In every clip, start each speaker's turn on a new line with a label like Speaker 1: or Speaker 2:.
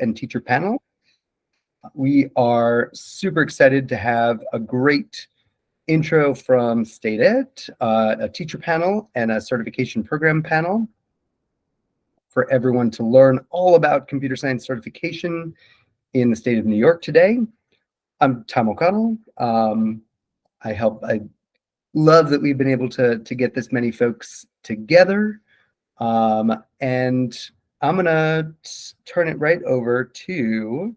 Speaker 1: and teacher panel. We are super excited to have a great intro from State Ed, a teacher panel, and a certification program panel for everyone to learn all about computer science certification in the state of New York today. I'm Tom O'Connell. I love that we've been able to get this many folks together. And I'm gonna turn it right over to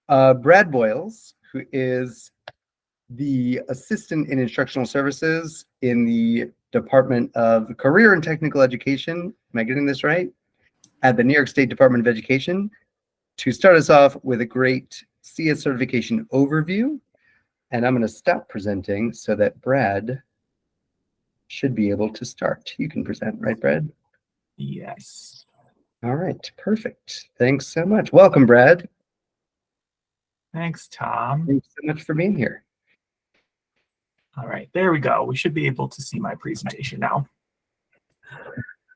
Speaker 1: Brad Boyles, who is the Assistant in Instructional Services in the Department of Career and Technical Education. Am I getting this right? At the New York State Department of Education, to start us off with a great CS certification overview. And I'm going to stop presenting so that Brad should be able to start. You can present, right, Brad?
Speaker 2: Yes.
Speaker 1: All right, perfect. Thanks so much. Welcome, Brad.
Speaker 2: Thanks, Tom.
Speaker 1: Thanks so much for being here.
Speaker 2: All right, there we go. We should be able to see my presentation now.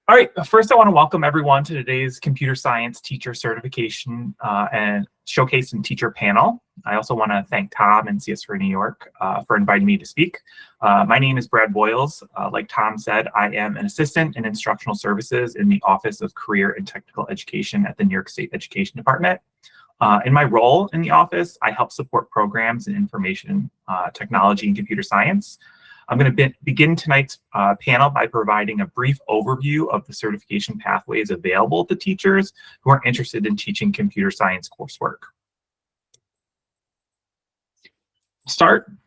Speaker 2: All right, first I want to welcome everyone to today's Computer Science Teacher Certification and Showcase and Teacher Panel. I also want to thank Tom and CSForNY York for inviting me to speak. My name is Brad Boyles. Like Tom said, I am an assistant in instructional services in the Office of Career and Technical Education at the New York State Education Department. In my role in the office, I help support programs in information technology and computer science. I'm going to begin tonight's panel by providing a brief overview of the certification pathways available to teachers who are interested in teaching computer science coursework.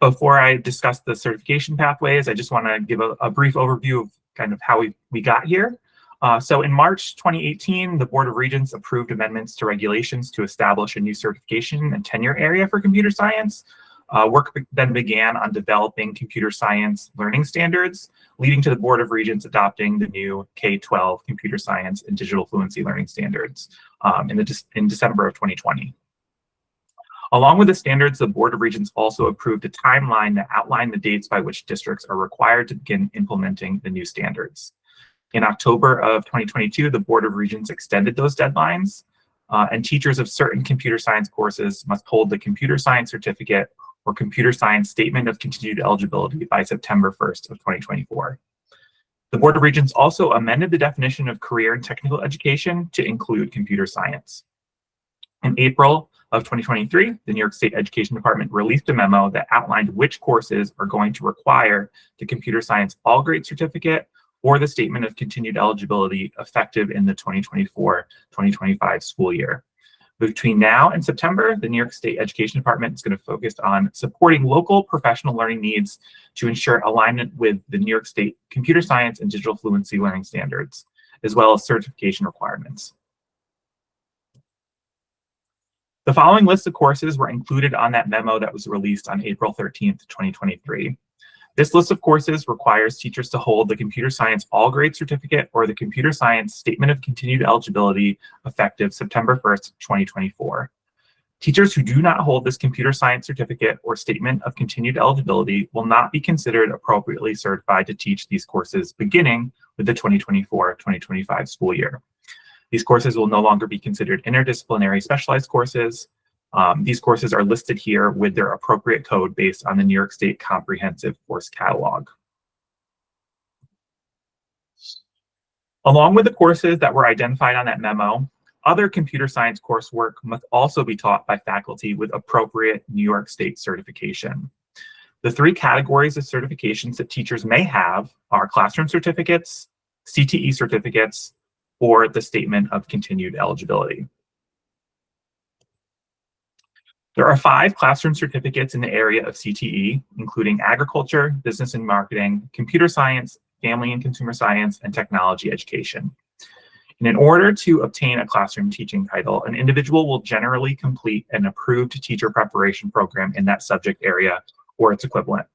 Speaker 2: Before I discuss the certification pathways, I just want to give a brief overview of kind of how we got here. So in March 2018, the Board of Regents approved amendments to regulations to establish a new certification and tenure area for computer science. Work then began on developing computer science learning standards, leading to the Board of Regents adopting the new K-12 computer science and digital fluency learning standards in December of 2020. Along with the standards, the Board of Regents also approved a timeline that outlined the dates by which districts are required to begin implementing the new standards. In October of 2022, the Board of Regents extended those deadlines, and teachers of certain computer science courses must hold the computer science certificate or computer science statement of continued eligibility by September 1st of 2024. The Board of Regents also amended the definition of career and technical education to include computer science. In April of 2023, the New York State Education Department released a memo that outlined which courses are going to require the computer science all-grade certificate or the statement of continued eligibility effective in the 2024-2025 school year. Between now and September, the New York State Education Department is going to focus on supporting local professional learning needs to ensure alignment with the New York State computer science and digital fluency learning standards, as well as certification requirements. The following list of courses were included on that memo that was released on April 13th, 2023. This list of courses requires teachers to hold the computer science all-grade certificate or the computer science statement of continued eligibility effective September 1st, 2024. Teachers who do not hold this computer science certificate or statement of continued eligibility will not be considered appropriately certified to teach these courses beginning with the 2024-2025 school year. These courses will no longer be considered interdisciplinary specialized courses. These courses are listed here with their appropriate code based on the New York State Comprehensive Course Catalog. Along with the courses that were identified on that memo, other computer science coursework must also be taught by faculty with appropriate New York State certification. The three categories of certifications that teachers may have are classroom certificates, CTE certificates, or the statement of continued eligibility. There are 5 classroom certificates in the area of CTE, including agriculture, business and marketing, computer science, family and consumer science, and technology education. And in order to obtain a classroom teaching title, an individual will generally complete an approved teacher preparation program in that subject area or its equivalent.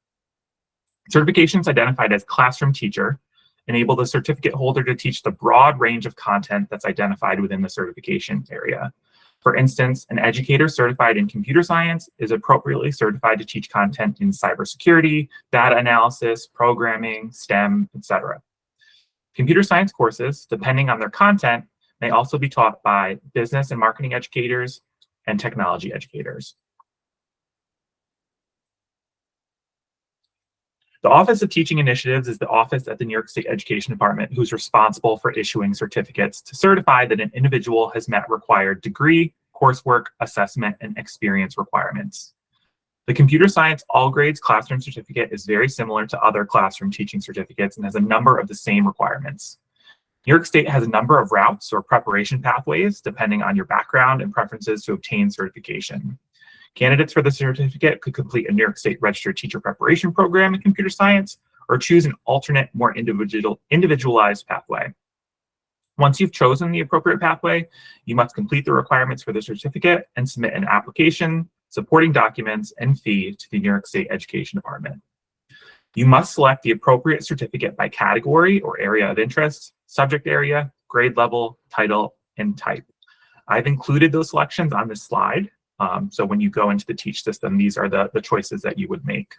Speaker 2: Certifications identified as classroom teacher enable the certificate holder to teach the broad range of content that's identified within the certification area. For instance, an educator certified in computer science is appropriately certified to teach content in cybersecurity, data analysis, programming, STEM, etc. Computer science courses, depending on their content, may also be taught by business and marketing educators and technology educators. The Office of Teaching Initiatives is the office at the New York State Education Department who's responsible for issuing certificates to certify that an individual has met required degree, coursework, assessment, and experience requirements. The Computer Science All Grades Classroom Certificate is very similar to other classroom teaching certificates and has a number of the same requirements. New York State has a number of routes or preparation pathways depending on your background and preferences to obtain certification. Candidates for the certificate could complete a New York State Registered Teacher Preparation Program in computer science or choose an alternate, more individualized pathway. Once you've chosen the appropriate pathway, you must complete the requirements for the certificate and submit an application, supporting documents, and fee to the New York State Education Department. You must select the appropriate certificate by category or area of interest, subject area, grade level, title, and type. I've included those selections on this slide. So when you go into the Teach system, these are the choices that you would make.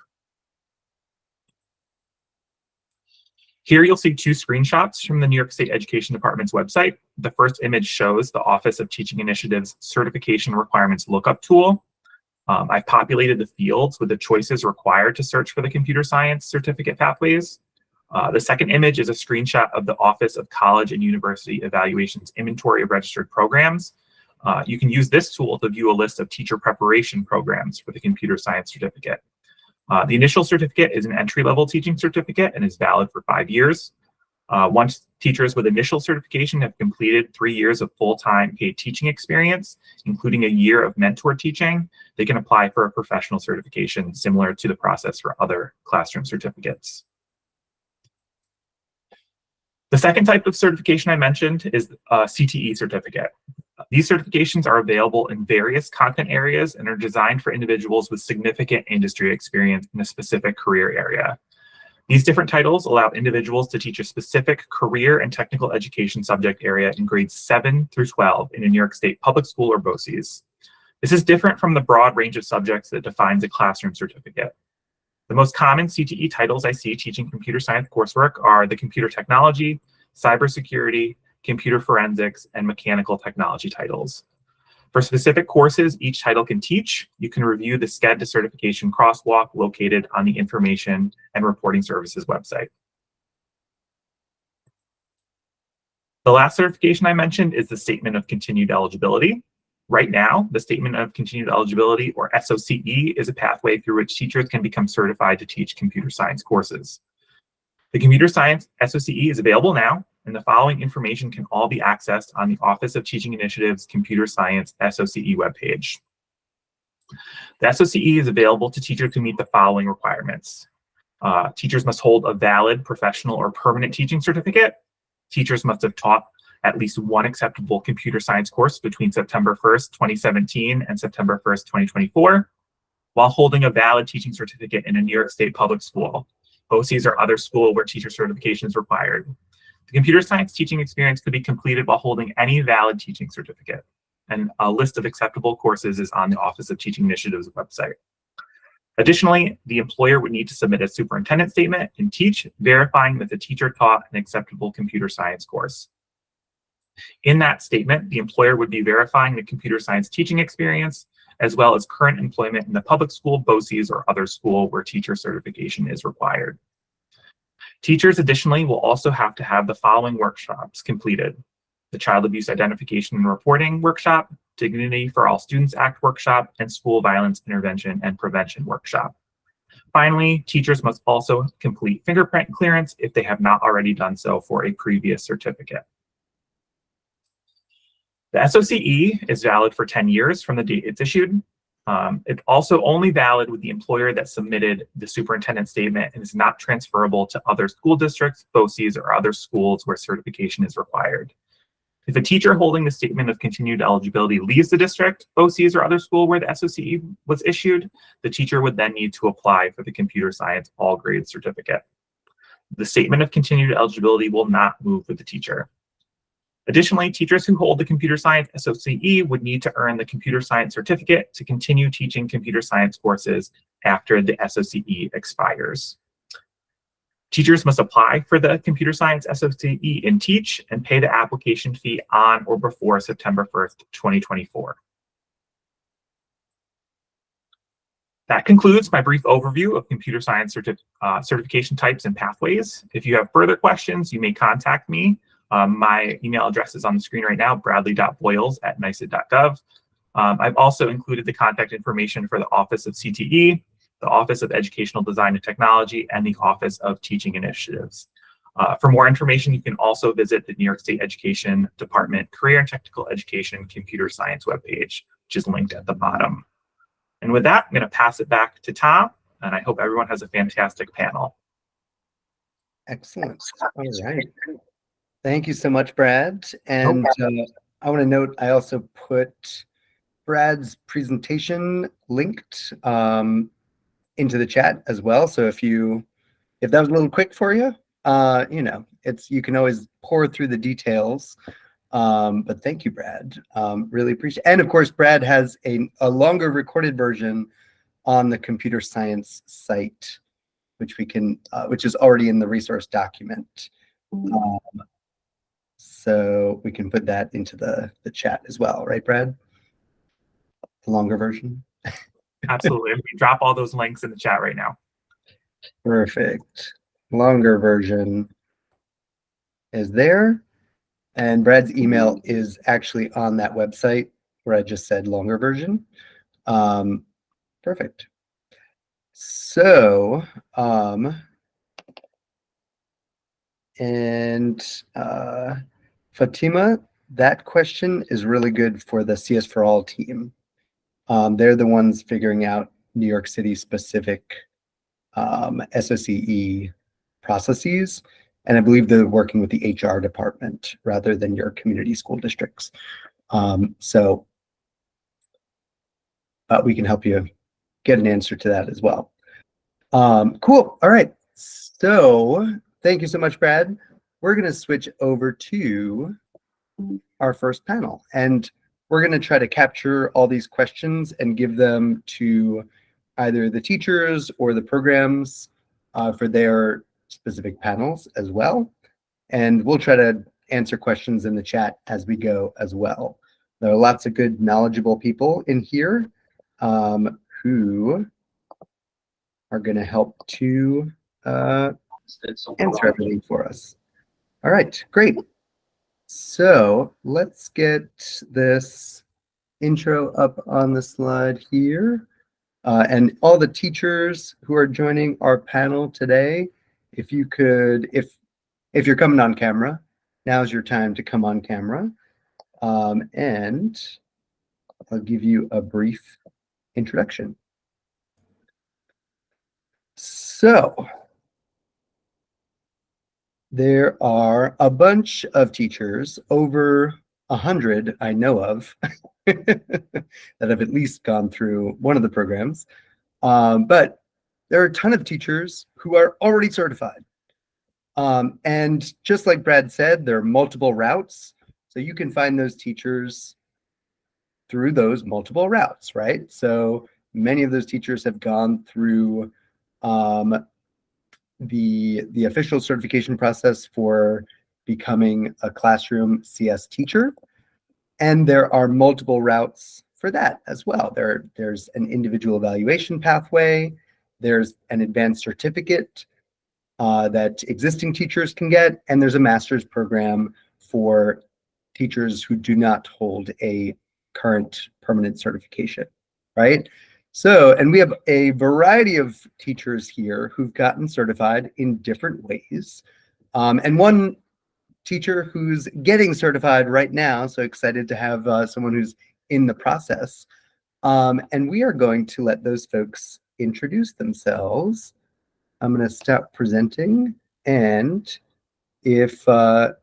Speaker 2: Here you'll see two screenshots from the New York State Education Department's website. The first image shows the Office of Teaching Initiatives Certification Requirements Lookup Tool. I've populated the fields with the choices required to search for the computer science certificate pathways. The second image is a screenshot of the Office of College and University Evaluation's inventory of registered programs. You can use this tool to view a list of teacher preparation programs for the computer science certificate. The initial certificate is an entry-level teaching certificate and is valid for 5 years. Once teachers with initial certification have completed 3 years of full-time paid teaching experience, including a year of mentor teaching, they can apply for a professional certification similar to the process for other classroom certificates. The second type of certification I mentioned is a CTE certificate. These certifications are available in various content areas and are designed for individuals with significant industry experience in a specific career area. These different titles allow individuals to teach a specific career and technical education subject area in grades 7 through 12 in a New York State public school or BOCES. This is different from the broad range of subjects that defines a classroom certificate. The most common CTE titles I see teaching computer science coursework are the computer technology, cybersecurity, computer forensics, and mechanical technology titles. For specific courses each title can teach, you can review the SCED to certification crosswalk located on the Information and Reporting Services website. The last certification I mentioned is the Statement of Continued Eligibility. Right now, the Statement of Continued Eligibility, or SOCE, is a pathway through which teachers can become certified to teach computer science courses. The Computer Science SOCE is available now, and the following information can all be accessed on the Office of Teaching Initiatives Computer Science SOCE webpage. The SOCE is available to teachers who meet the following requirements. Teachers must hold a valid professional or permanent teaching certificate. Teachers must have taught at least one acceptable computer science course between September 1st, 2017 and September 1st, 2024, while holding a valid teaching certificate in a New York State public school, BOCES, or other school where teacher certification is required. The computer science teaching experience could be completed while holding any valid teaching certificate. And a list of acceptable courses is on the Office of Teaching Initiatives website. Additionally, the employer would need to submit a superintendent statement and teach, verifying that the teacher taught an acceptable computer science course. In that statement, the employer would be verifying the computer science teaching experience, as well as current employment in the public school, BOCES, or other school where teacher certification is required. Teachers additionally will also have to have the following workshops completed: the Child Abuse Identification and Reporting Workshop, Dignity for All Students Act Workshop, and School Violence Intervention and Prevention Workshop. Finally, teachers must also complete fingerprint clearance if they have not already done so for a previous certificate. The SOCE is valid for 10 years from the date it's issued. It's also only valid with the employer that submitted the superintendent statement and is not transferable to other school districts, BOCES, or other schools where certification is required. If a teacher holding the Statement of Continued Eligibility leaves the district, BOCES, or other school where the SOCE was issued, the teacher would then need to apply for the Computer Science All Grades certificate. The Statement of Continued Eligibility will not move with the teacher. Additionally, teachers who hold the Computer Science SOCE would need to earn the Computer Science certificate to continue teaching computer science courses after the SOCE expires. Teachers must apply for the computer science SOCE and teach and pay the application fee on or before September 1st, 2024. That concludes my brief overview of computer science certification types and pathways. If you have further questions, you may contact me. My email address is on the screen right now, bradley.boyles@nicet.gov. I've also included the contact information for the Office of CTE, the Office of Educational Design and Technology, and the Office of Teaching Initiatives. For more information, you can also visit the New York State Education Department Career and Technical Education Computer Science webpage, which is linked at the bottom. And with that, I'm going to pass it back to Tom, and I hope everyone has a fantastic panel.
Speaker 1: Excellent. All right. Thank you so much, Brad. And I want to note, I also put Brad's presentation linked into the chat as well. So if that was a little quick for you, you can always pour through the details. But thank you, Brad. Really appreciate it. And of course, Brad has a longer recorded version on the computer science site, which is already in the resource document. So we can put that into the chat as well, right, Brad? The longer version.
Speaker 2: Absolutely. We drop all those links in the chat right now.
Speaker 1: Perfect. Longer version is there. And Brad's email is actually on that website where I just said longer version. Perfect. So, Fatima, that question is really good for the CS for All team. They're the ones figuring out New York City specific SOCE processes. And I believe they're working with the HR department rather than your community school districts. But we can help you get an answer to that as well. Cool. All right. So thank you so much, Brad. We're going to switch over to our first panel. And we're going to try to capture all these questions and give them to either the teachers or the programs for their specific panels as well. And we'll try to answer questions in the chat as we go as well. There are lots of good, knowledgeable people in here who are going to help to answer everything for us. All right, great. So let's get this intro up on the slide here. And all the teachers who are joining our panel today, if you could, if you're coming on camera, now's your time to come on camera. And I'll give you a brief introduction. So there are a bunch of teachers, over 100 I know of, that have at least gone through one of the programs. But there are a ton of teachers who are already certified. And just like Brad said, there are multiple routes. So you can find those teachers through those multiple routes, right? So many of those teachers have gone through the official certification process for becoming a classroom CS teacher. And there are multiple routes for that as well. There's an individual evaluation pathway. There's an advanced certificate that existing teachers can get. And there's a master's program for teachers who do not hold a current permanent certification, right? So, and we have a variety of teachers here who've gotten certified in different ways. And one teacher who's getting certified right now, so excited to have someone who's in the process. And we are going to let those folks introduce themselves. I'm going to stop presenting, and if y'all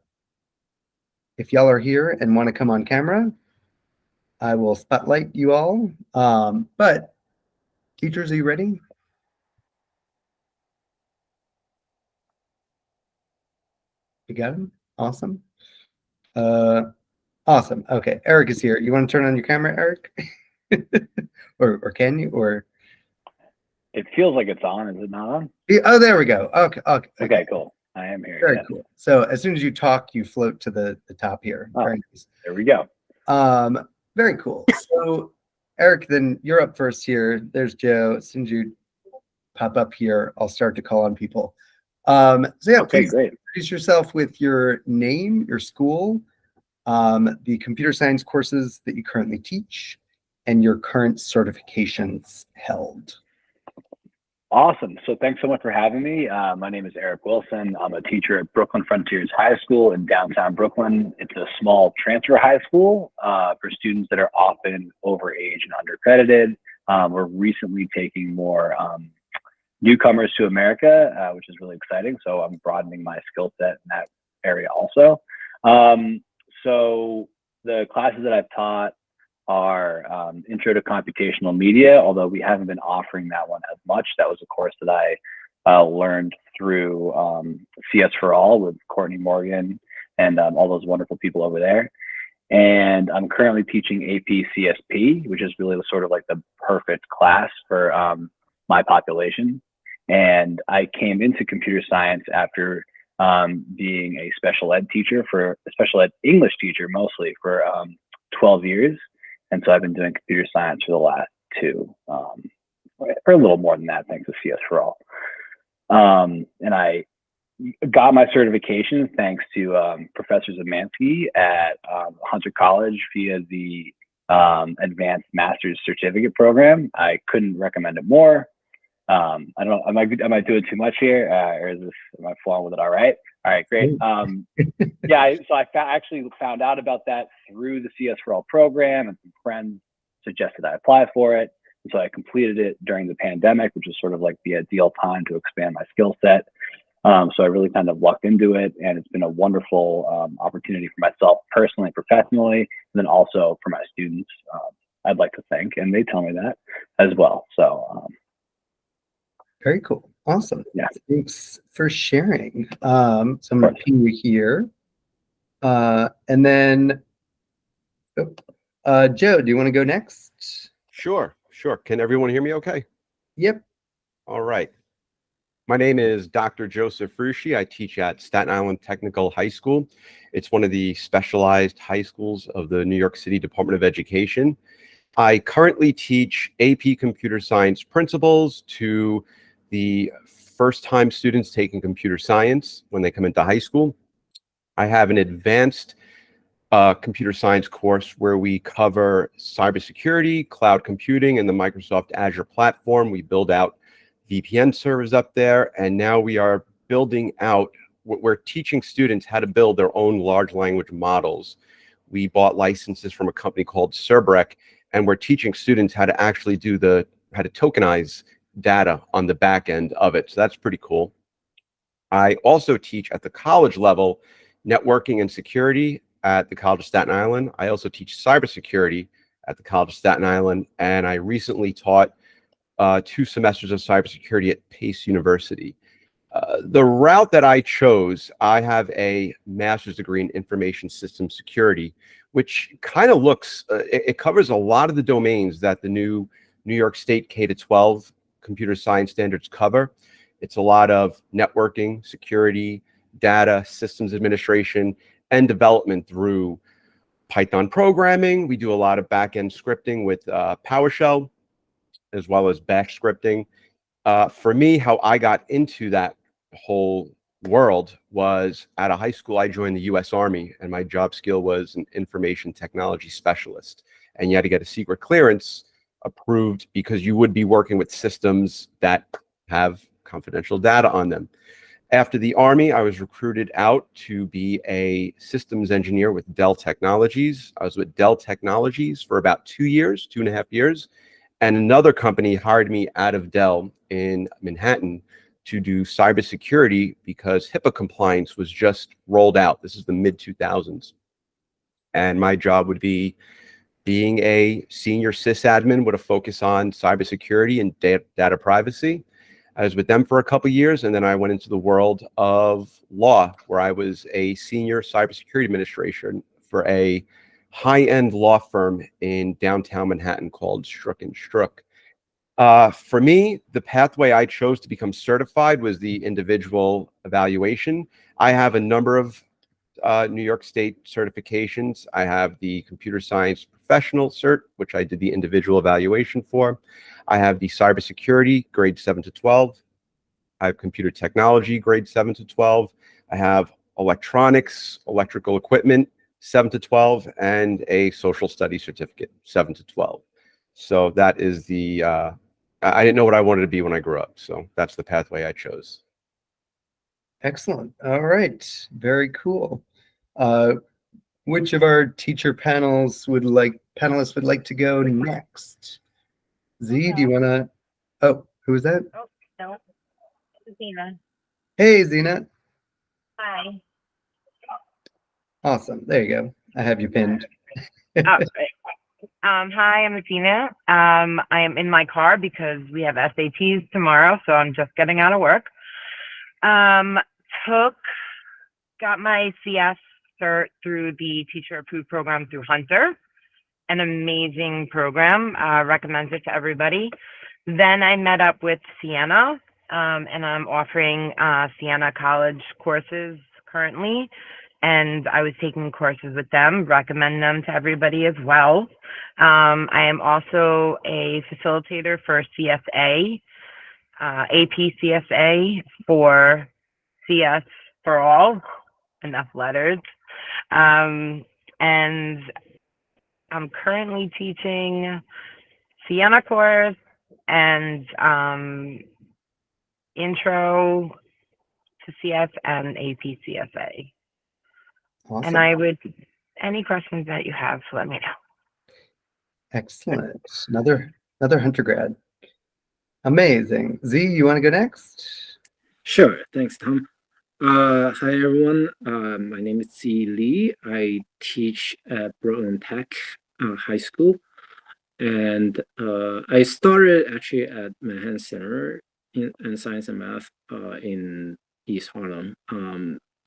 Speaker 1: are here and want to come on camera, I will spotlight you all. But teachers, are you ready? You got him? Awesome. Awesome. Okay, Eric is here. You want to turn on your camera, Eric? or can you? Or
Speaker 3: It feels like it's on. Is it not on?
Speaker 1: Oh, there we go. Okay. Okay.
Speaker 3: Okay, cool. I am here.
Speaker 1: Very
Speaker 3: Yes.
Speaker 1: cool. So as soon as you talk, you float to the top here.
Speaker 3: Oh.
Speaker 1: Very nice.
Speaker 3: There we go.
Speaker 1: Very cool. So Eric, then you're up first here. There's Joe. As soon as you pop up here, I'll start to call on people. So yeah,
Speaker 3: Okay,
Speaker 1: please
Speaker 3: great.
Speaker 1: introduce yourself with your name, your school, the computer science courses that you currently teach, and your current certifications held.
Speaker 3: Awesome. So thanks so much for having me. My name is Eric Wilson. I'm a teacher at Brooklyn Frontiers High School in downtown Brooklyn. It's a small transfer high school for students that are often overage and undercredited. We're recently taking more newcomers to America, which is really exciting. So I'm broadening my skill set in that area also. So the classes that I've taught are Intro to Computational Media, although we haven't been offering that one as much. That was a course that I learned through CS4All with Courtney Morgan and all those wonderful people over there. And I'm currently teaching AP CSP, which is really sort of like the perfect class for my population. And I came into computer science after being a special ed teacher, for a special ed English teacher mostly, for 12 years. And so I've been doing computer science for the last 2, or a little more than that, thanks to CS4All. And I got my certification thanks to Professor Zemansky at Hunter College via the Advanced Master's Certificate Program. I couldn't recommend it more. I don't know, am I doing too much here, or am I flowing with it all right? All right, great. Yeah, so I actually found out about that through the CS4All program, and some friends suggested I apply for it. And so I completed it during the pandemic, which was sort of like the ideal time to expand my skill set. So I really kind of lucked into it, and it's been a wonderful opportunity for myself personally, professionally, and then also for my students, I'd like to think, and they tell me that as well. So
Speaker 1: very cool. Awesome.
Speaker 3: Yeah.
Speaker 1: Thanks for sharing. So I'm going to ping you here. And then, Joe, do you want to go next?
Speaker 4: Sure. Can everyone hear me okay?
Speaker 1: Yep.
Speaker 4: All right. My name is Dr. Joseph Frushi. I teach at Staten Island Technical High School. It's one of the specialized high schools of the New York City Department of Education. I currently teach AP Computer Science principles to the first-time students taking computer science when they come into high school. I have an advanced computer science course where we cover cybersecurity, cloud computing, and the Microsoft Azure platform. We build out VPN servers up there, and now we are building out, we're teaching students how to build their own large language models. We bought licenses from a company called Cerberec, and we're teaching students how to actually how to tokenize data on the back end of it. So that's pretty cool. I also teach at the college level networking and security at the College of Staten Island. I also teach cybersecurity at the College of Staten Island, and I recently taught 2 semesters of cybersecurity at Pace University. The route that I chose, I have a master's degree in information systems security, which kind of looks, it covers a lot of the domains that the new New York State K-12 computer science standards cover. It's a lot of networking, security, data, systems administration, and development through Python programming. We do a lot of back-end scripting with PowerShell, as well as bash scripting. For me, how I got into that whole world was at a high school. I joined the U.S. Army, and my job skill was an information technology specialist. And you had to get a secret clearance approved because you would be working with systems that have confidential data on them. After the Army, I was recruited out to be a systems engineer with Dell Technologies. I was with Dell Technologies for about 2.5 years. And another company hired me out of Dell in Manhattan to do cybersecurity because HIPAA compliance was just rolled out. This is the mid-2000s. And my job would be being a senior sysadmin with a focus on cybersecurity and data privacy. I was with them for a couple of years, and then I went into the world of law, where I was a senior cybersecurity administrator for a high-end law firm in downtown Manhattan called Strzok & Strzok. For me, the pathway I chose to become certified was the individual evaluation. I have a number of New York State certifications. I have the computer science professional cert, which I did the individual evaluation for. I have the cybersecurity grade 7 to 12. I have computer technology grade 7 to 12. I have electronics, electrical equipment 7 to 12, and a social studies certificate 7 to 12. So that is the I didn't know what I wanted to be when I grew up, so that's the pathway I chose.
Speaker 1: Excellent. All right. Very cool. Which of our teacher panelists would like to go next? Z, do you want to? Oh, who is that?
Speaker 5: Oh, no. Zena.
Speaker 1: Hey, Zena.
Speaker 5: Hi.
Speaker 1: Awesome. There you go. I have you pinned.
Speaker 5: Oh, great. Hi, I'm Zena. I am in my car because we have SATs tomorrow, so I'm just getting out of work. Got my CS cert through the teacher approved program through Hunter. An amazing program. Recommend it to everybody. Then I met up with Sienna, and I'm offering Sienna College courses currently. And I was taking courses with them, recommend them to everybody as well. I am also a facilitator for CSA, AP CSA for CS for all, enough letters. And I'm currently teaching Sienna course and intro to CS and AP CSA.
Speaker 1: Awesome.
Speaker 5: And I would, any questions that you have, let me know.
Speaker 1: Excellent. Another Hunter grad. Amazing. Z, you want to go next?
Speaker 6: Sure. Thanks, Tom. Hi, everyone. My name is Z Lee. I teach at Brooklyn Tech High School. And I started actually at Manhattan Center in Science and Math in East Harlem.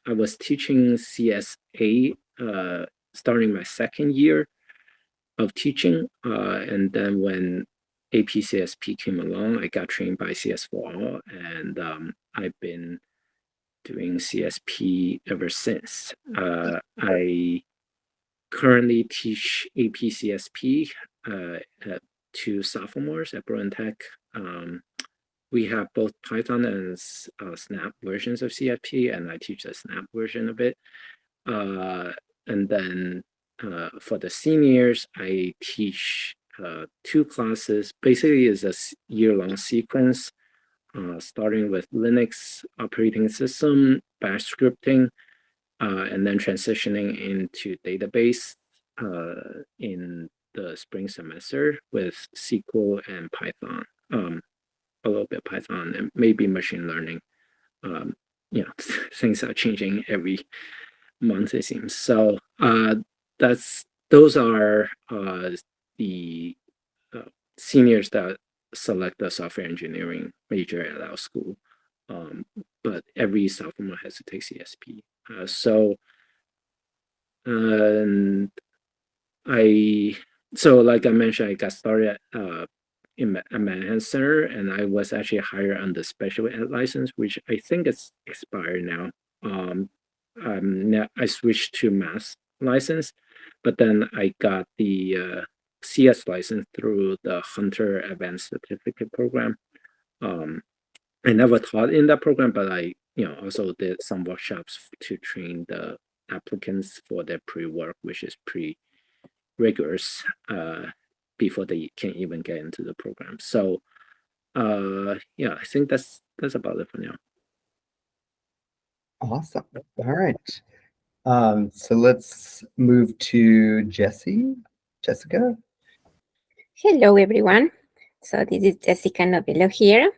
Speaker 6: I was teaching CSA starting my second year of teaching. And then when APCSP came along, I got trained by CS4All, and I've been doing CSP ever since. I currently teach APCSP at 2 sophomores at Brooklyn Tech. We have both Python and Snap versions of CSP, and I teach the Snap version of it. And then for the seniors, I teach 2 classes. Basically, it's a year-long sequence, starting with Linux operating system, bash scripting, and then transitioning into database in the spring semester with SQL and Python, a little bit Python, and maybe machine learning. Things are changing every month, it seems. So those are the seniors that select the software engineering major at our school. But every sophomore has to take CSP. Like I mentioned, I got started at Manhattan Center, and I was actually hired on the special ed license, which I think is expired now. I switched to math license, but then I got the CS license through the Hunter Advanced Certificate Program. I never taught in that program, but I also did some workshops to train the applicants for their pre-work, which is pretty rigorous before they can even get into the program. So I think that's about it for now.
Speaker 1: Awesome. All right. So let's move to Jessica.
Speaker 7: Hello, everyone. So this is Jessica Novello here.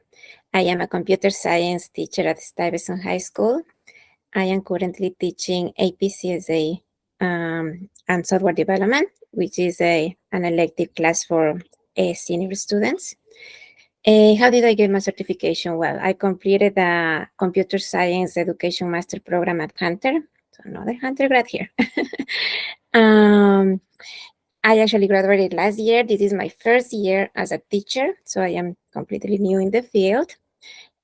Speaker 7: I am a computer science teacher at Stuyvesant High School. I am currently teaching APCSA and software development, which is an elective class for senior students. How did I get my certification? Well, I completed the computer science education master program at Hunter. So another Hunter grad here. I actually graduated last year. This is my first year as a teacher, so I am completely new in the field.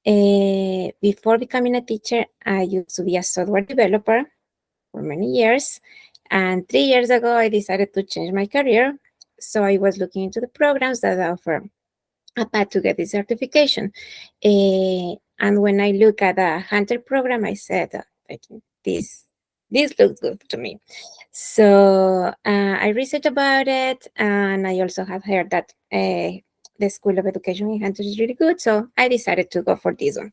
Speaker 7: Before becoming a teacher, I used to be a software developer for many years. And 3 years ago, I decided to change my career. So I was looking into the programs that offer a path to get this certification. And when I look at the Hunter program, I said, I think this looks good to me. So I researched about it, and I also have heard that the School of Education in Hunter is really good. So I decided to go for this one.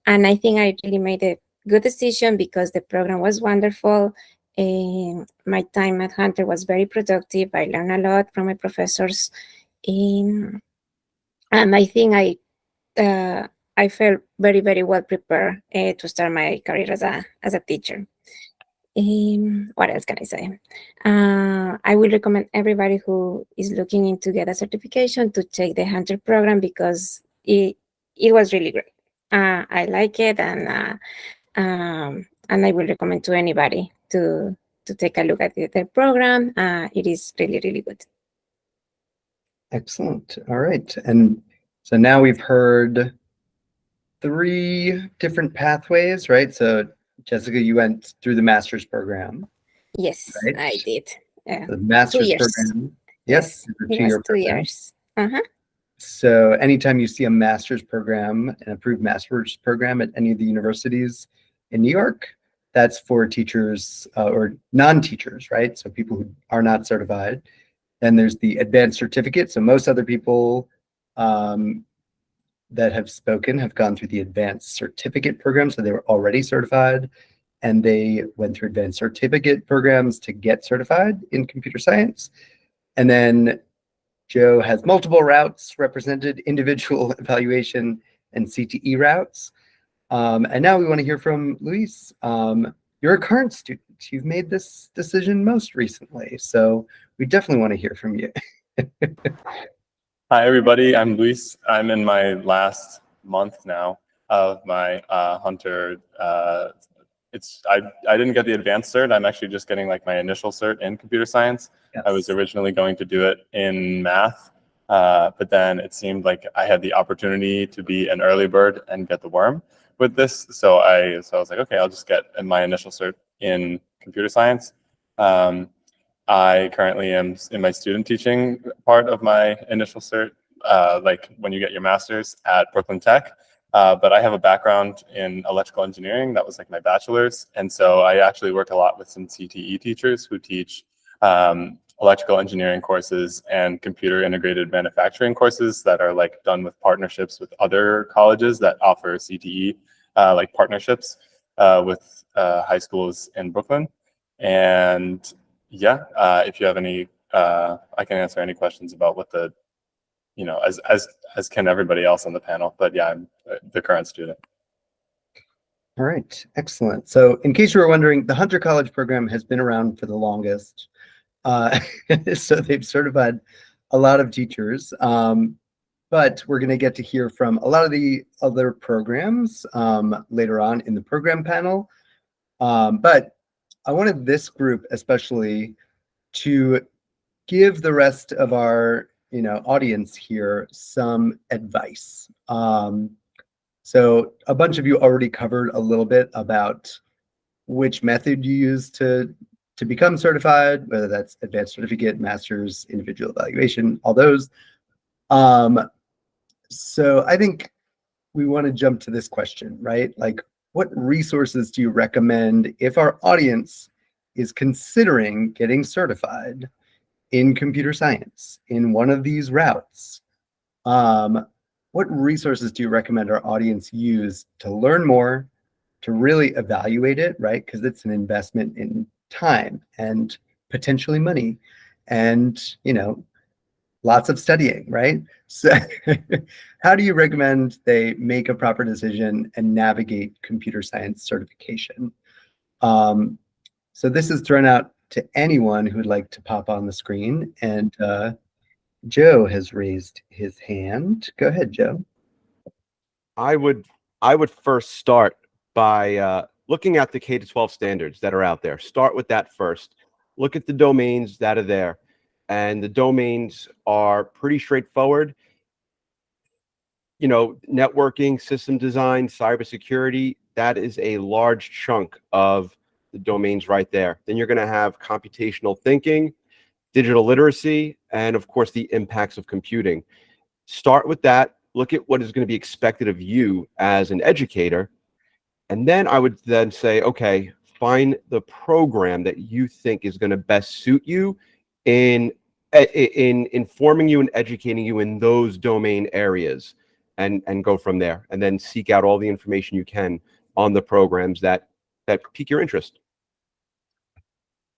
Speaker 7: And I think I really made a good decision because the program was wonderful. My time at Hunter was very productive. I learned a lot from my professors. And I think I felt very, very well prepared to start my career as a teacher. What else can I say? I will recommend everybody who is looking into get a certification to take the Hunter program because it was really great. I like it, and I will recommend to anybody to take a look at the program. It is really, really good.
Speaker 1: Excellent. All right. And so now we've heard 3 different pathways, right? So Jessica, you went through the master's program.
Speaker 7: Yes,
Speaker 1: Right.
Speaker 7: I did.
Speaker 1: The master's
Speaker 7: 2 years.
Speaker 1: program.
Speaker 7: Yes,
Speaker 1: It's a
Speaker 7: it
Speaker 1: 2-year
Speaker 7: was 2
Speaker 1: program.
Speaker 7: years. Uh-huh.
Speaker 1: So anytime you see a master's program, an approved master's program at any of the universities in New York, that's for teachers or non-teachers, right? So people who are not certified. Then there's the advanced certificate. So most other people that have spoken have gone through the advanced certificate program. So they were already certified, and they went through advanced certificate programs to get certified in computer science. And then Joe has multiple routes represented, individual evaluation and CTE routes. And now we want to hear from Luis. You're a current student. You've made this decision most recently, so we definitely want to hear from you.
Speaker 8: Hi, everybody. I'm Luis. I'm in my last month now of my Hunter. I didn't get the advanced cert. I'm actually just getting like my initial cert in computer science.
Speaker 1: Yes.
Speaker 8: I was originally going to do it in math, but then it seemed like I had the opportunity to be an early bird and get the worm with this. So I was like, okay, I'll just get my initial cert in computer science. I currently am in my student teaching part of my initial cert, like when you get your master's at Brooklyn Tech. But I have a background in electrical engineering. That was like my bachelor's. And so I actually work a lot with some CTE teachers who teach electrical engineering courses and computer integrated manufacturing courses that are like done with partnerships with other colleges that offer CTE like partnerships with high schools in Brooklyn. And yeah, if you have any, I can answer any questions about what the, as can everybody else on the panel. But yeah, I'm the current student.
Speaker 1: All right, excellent. So in case you were wondering, the Hunter College program has been around for the longest. So they've certified a lot of teachers. But we're going to get to hear from a lot of the other programs later on in the program panel. But I wanted this group especially to give the rest of our audience here some advice. So a bunch of you already covered a little bit about which method you use to become certified, whether that's advanced certificate, master's, individual evaluation, all those. So I think we want to jump to this question, right? Like, what resources do you recommend if our audience is considering getting certified in computer science in one of these routes? What resources do you recommend our audience use to learn more, to really evaluate it, right? Because it's an investment in time and potentially money and, lots of studying, right? So how do you recommend they make a proper decision and navigate computer science certification? So this is thrown out to anyone who'd like to pop on the screen, and Joe has raised his hand. Go ahead, Joe.
Speaker 4: I would first start by looking at the K-12 standards that are out there. Start with that first. Look at the domains that are there. and the domains are pretty straightforward. You know, networking, system design, cybersecurity, that is a large chunk of the domains right there. Then you're going to have computational thinking, digital literacy, and of course, the impacts of computing. Start with that. Look at what is going to be expected of you as an educator. And then I would then say, okay, find the program that you think is going to best suit you in informing you and educating you in those domain areas, and go from there. And then seek out all the information you can on the programs that pique your interest.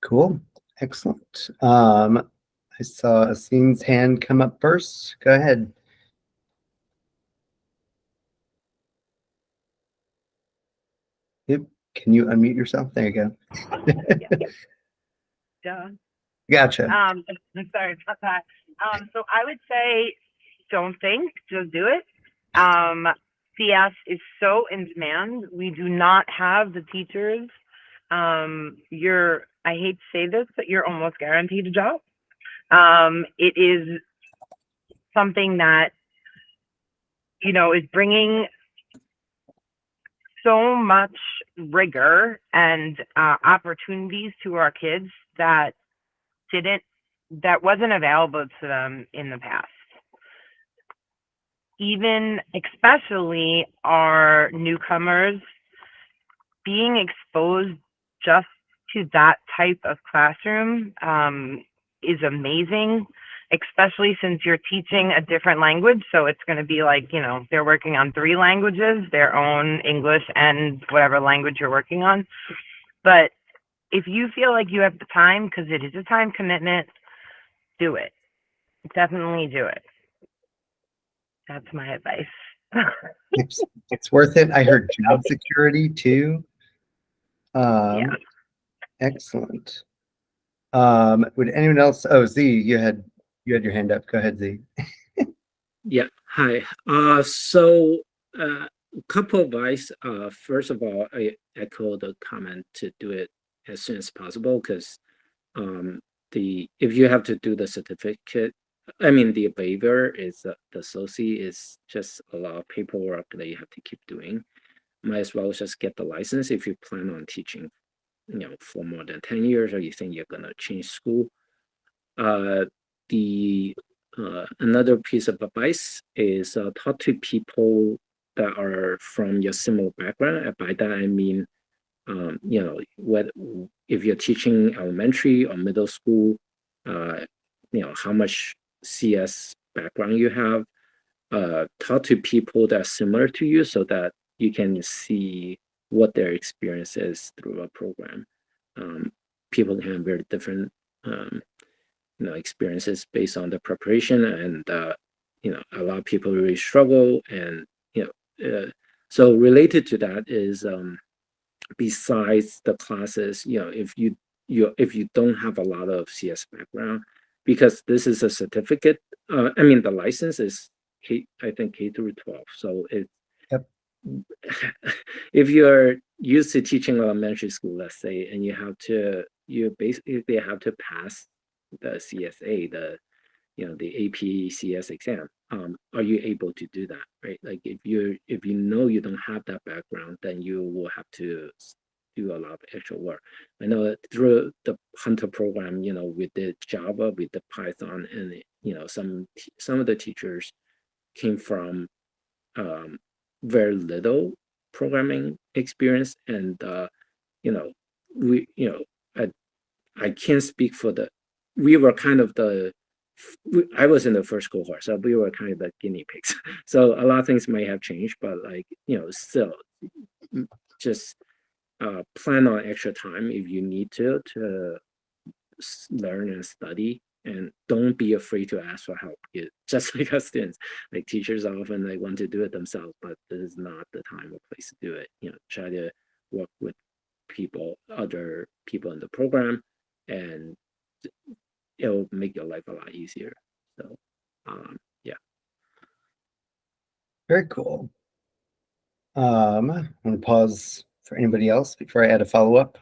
Speaker 1: Cool. Excellent. I saw Asim's hand come up first. Go ahead. Yep. Can you unmute yourself? There you go.
Speaker 5: Duh.
Speaker 1: Gotcha.
Speaker 5: Sorry about that. So I would say, don't think, just do it. CS is so in demand. We do not have the teachers. I hate to say this, but you're almost guaranteed a job. It is something that, you know, is bringing so much rigor and opportunities to our kids that wasn't available to them in the past. Even especially our newcomers, being exposed just to that type of classroom is amazing, especially since you're teaching a different language. So it's going to be like, you know, they're working on 3 languages, their own English and whatever language you're working on. But if you feel like you have the time, because it is a time commitment, do it. Definitely do it. That's my advice.
Speaker 1: It's worth it. I heard job security too.
Speaker 5: Yeah.
Speaker 1: Excellent. Would anyone else? Oh, Z, you had your hand up. Go ahead, Z.
Speaker 6: Yeah. Hi. So a couple of advice. First of all, I echo the comment to do it as soon as possible, because if you have to do the certificate, I mean, the waiver is the SOCE is just a lot of paperwork that you have to keep doing. Might as well just get the license if you plan on teaching, you know, for more than 10 years, or you think you're gonna change school. Another piece of advice is talk to people that are from your similar background. And by that I mean, you know, if you're teaching elementary or middle school, you know, how much CS background you have. Talk to people that are similar to you so that you can see what their experience is through a program. People can have very different you know, experiences based on the preparation, and you know, a lot of people really struggle. And you know, so related to that is besides the classes, you know, if you don't have a lot of CS background, because this is a certificate, I mean, the license is I think K through 12. So it,
Speaker 1: Yep.
Speaker 6: If you're used to teaching elementary school, let's say, and you basically have to pass the CSA, the AP CS exam. Are you able to do that, right? Like if you know you don't have that background, then you will have to do a lot of extra work. I know that through the Hunter program, you know, we did Java, we did Python, and you know, some of the teachers came from very little programming experience, and you know, I can't speak for we were kind of I was in the first cohort, so we were kind of the guinea pigs. So a lot of things may have changed, but like, you know, still just plan on extra time if you need to learn and study, and don't be afraid to ask for help. Just like us students, like teachers often like want to do it themselves, but this is not the time or place to do it. You know, try to work with other people in the program, and it'll make your life a lot easier. So yeah.
Speaker 1: Very cool. I'm gonna pause for anybody else before I add a follow-up.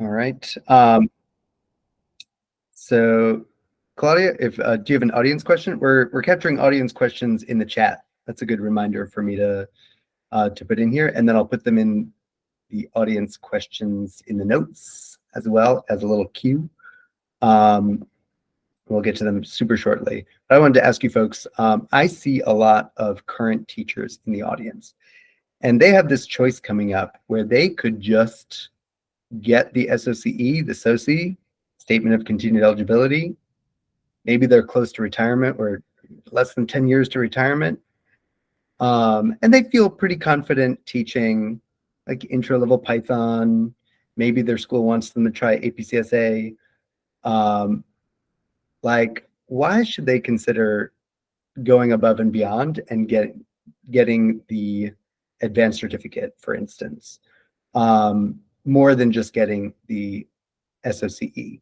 Speaker 1: All right. So Claudia, if do you have an audience question? We're capturing audience questions in the chat. That's a good reminder for me to put in here, and then I'll put them in the audience questions in the notes as well as a little cue. We'll get to them super shortly. But I wanted to ask you folks, I see a lot of current teachers in the audience, and they have this choice coming up where they could just get the SOCE, the SOCE, Statement of Continued Eligibility. Maybe they're close to retirement or less than 10 years to retirement. And they feel pretty confident teaching like intro level Python. Maybe their school wants them to try APCSA. Like, why should they consider going above and beyond and getting the advanced certificate, for instance, more than just getting the SOCE?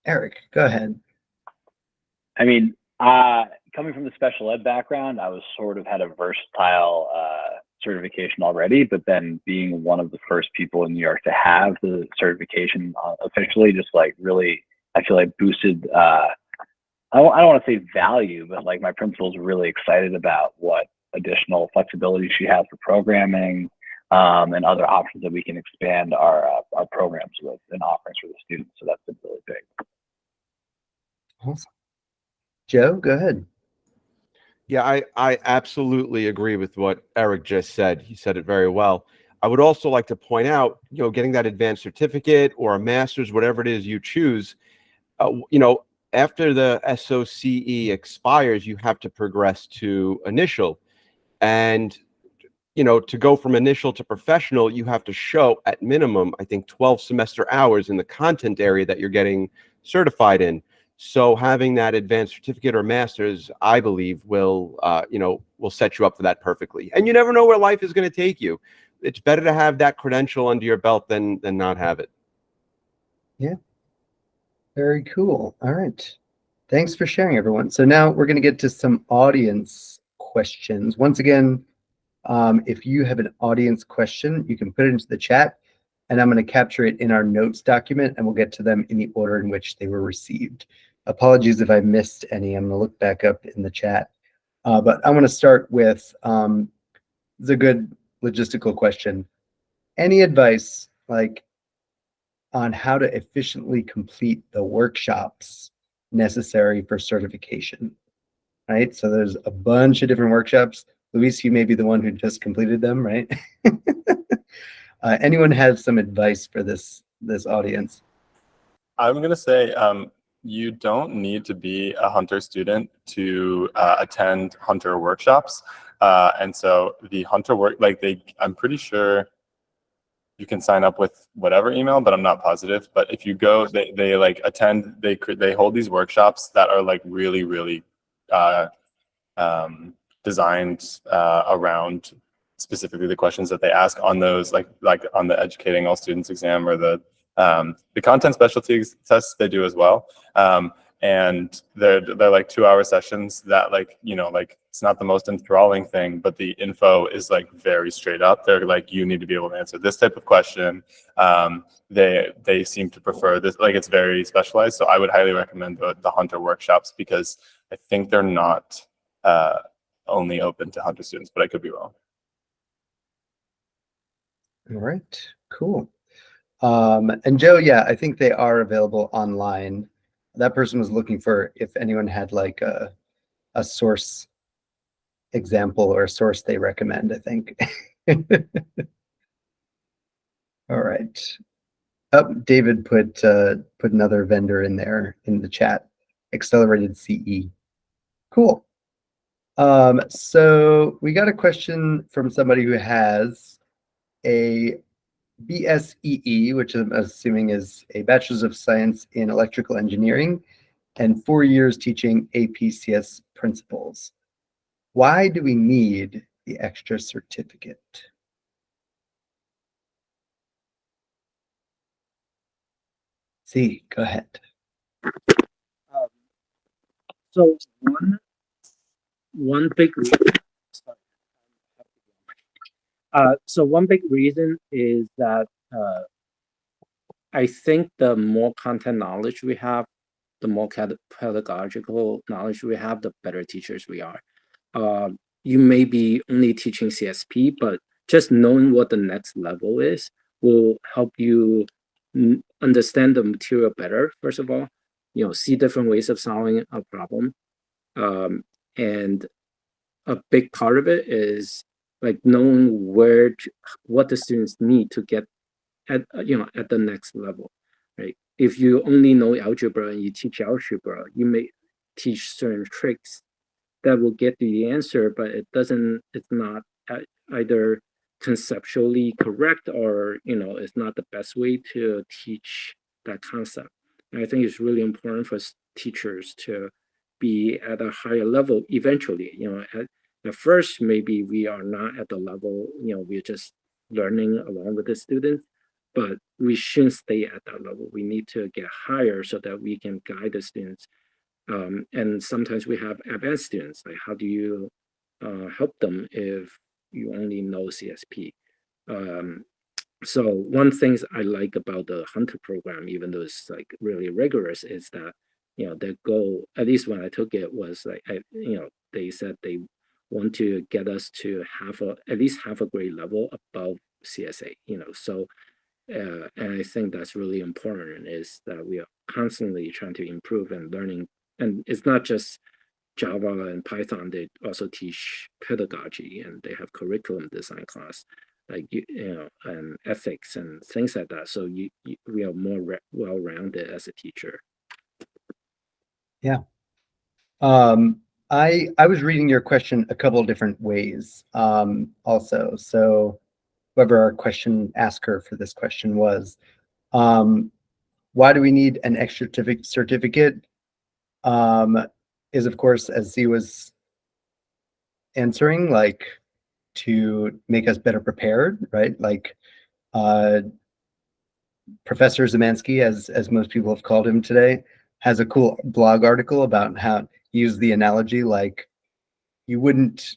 Speaker 1: Eric, go ahead.
Speaker 3: I mean, coming from the special ed background, I was sort of had a versatile certification already, but then being one of the first people in New York to have the certification officially, just like really, I feel like boosted. I don't want to say value, but like my principal's really excited about what additional flexibility she has for programming and other options that we can expand our programs with and offerings for the students. So that's been really big.
Speaker 1: Awesome. Joe, go ahead.
Speaker 4: Yeah, I absolutely agree with what Eric just said. He said it very well. I would also like to point out, getting that advanced certificate or a master's, whatever it is you choose, after the SOCE expires, you have to progress to initial. And, to go from initial to professional, you have to show at minimum, I think, 12 semester hours in the content area that you're getting certified in. So having that advanced certificate or master's, I believe, will set you up for that perfectly. And you never know where life is going to take you. It's better to have that credential under your belt than not have it.
Speaker 1: Yeah. Very cool. All right. Thanks for sharing, everyone. So now we're going to get to some audience questions. Once again, if you have an audience question, you can put it into the chat, and I'm going to capture it in our notes document, and we'll get to them in the order in which they were received. Apologies if I missed any. I'm going to look back up in the chat. But I want to start with the good logistical question. Any advice on how to efficiently complete the workshops necessary for certification? Right? So there's a bunch of different workshops. Luis, you may be the one who just completed them, right? Anyone have some advice for this audience?
Speaker 8: I'm going to say you don't need to be a Hunter student to attend Hunter workshops. And so the Hunter I'm pretty sure you can sign up with whatever email, but I'm not positive. But if you go, they attend, they hold these workshops that are like really, really designed around specifically the questions that they ask on those, like on the Educating All Students exam or the content specialty tests they do as well. And they're like 2-hour sessions that it's not the most enthralling thing, but the info is like very straight up. They're like, you need to be able to answer this type of question. They seem to prefer this, like it's very specialized. So I would highly recommend the Hunter workshops, because I think they're not only open to Hunter students, but I could be wrong.
Speaker 1: All right, cool. And Joe, yeah, I think they are available online. That person was looking for if anyone had like a source example or a source they recommend, I think. All right. Oh, David put another vendor in there in the chat. Accelerated CE. Cool. So we got a question from somebody who has a BSEE, which I'm assuming is a Bachelor's of Science in Electrical Engineering, and 4 years teaching APCS principles. Why do we need the extra certificate? See, go ahead.
Speaker 6: So one big reason. So one big reason is that I think the more content knowledge we have, the more pedagogical knowledge we have, the better teachers we are. You may be only teaching CSP, but just knowing what the next level is will help you understand the material better, first of all, see different ways of solving a problem. And a big part of it is like knowing what the students need to get at the next level, right? If you only know algebra and you teach algebra, you may teach certain tricks that will get you the answer, but it's not either conceptually correct or it's not the best way to teach that concept. And I think it's really important for teachers to be at a higher level eventually. At first maybe we are not at the level, we're just learning along with the students, but we shouldn't stay at that level. We need to get higher so that we can guide the students. And sometimes we have advanced students, like how do you help them if you only know CSP? So one thing I like about the Hunter program, even though it's like really rigorous, is that their goal, at least when I took it, was like they said they want to get us to at least half a grade level above CSA. So and I think that's really important, is that we are constantly trying to improve and learning. And it's not just Java and Python, they also teach pedagogy and they have curriculum design class, like, and ethics and things like that. So we are more well-rounded as a teacher.
Speaker 1: Yeah. I was reading your question a couple of different ways also. So whoever our question asker for this question was, why do we need an extra certificate? Is of course, as Z was answering, like to make us better prepared, right? Like Professor Zemansky, as most people have called him today, has a cool blog article about how he used the analogy, like you wouldn't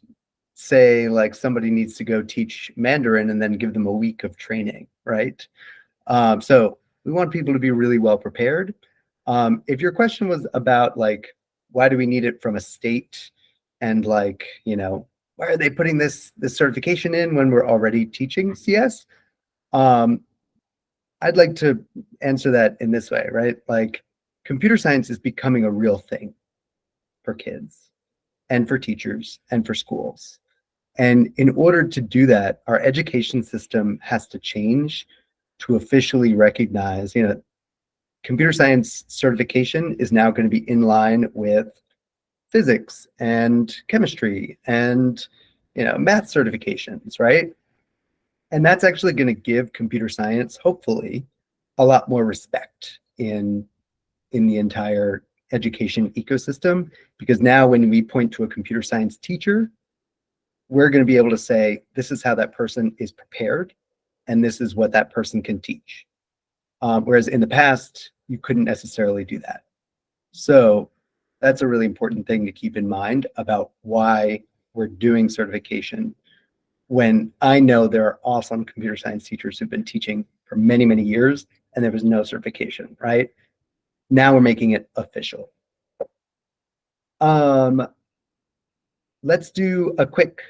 Speaker 1: say like somebody needs to go teach Mandarin and then give them a week of training, right? So we want people to be really well prepared. If your question was about like, why do we need it from a state, and like, why are they putting this certification in when we're already teaching CS? I'd like to answer that in this way, right? Like, computer science is becoming a real thing for kids and for teachers and for schools. And in order to do that, our education system has to change to officially recognize, computer science certification is now going to be in line with physics and chemistry and, math certifications, right? And that's actually going to give computer science, hopefully, a lot more respect in the entire education ecosystem, because now when we point to a computer science teacher, we're going to be able to say, this is how that person is prepared, and this is what that person can teach. Whereas in the past, you couldn't necessarily do that. So that's a really important thing to keep in mind about why we're doing certification, when I know there are awesome computer science teachers who've been teaching for many, many years, and there was no certification, right? Now we're making it official. Let's do a quick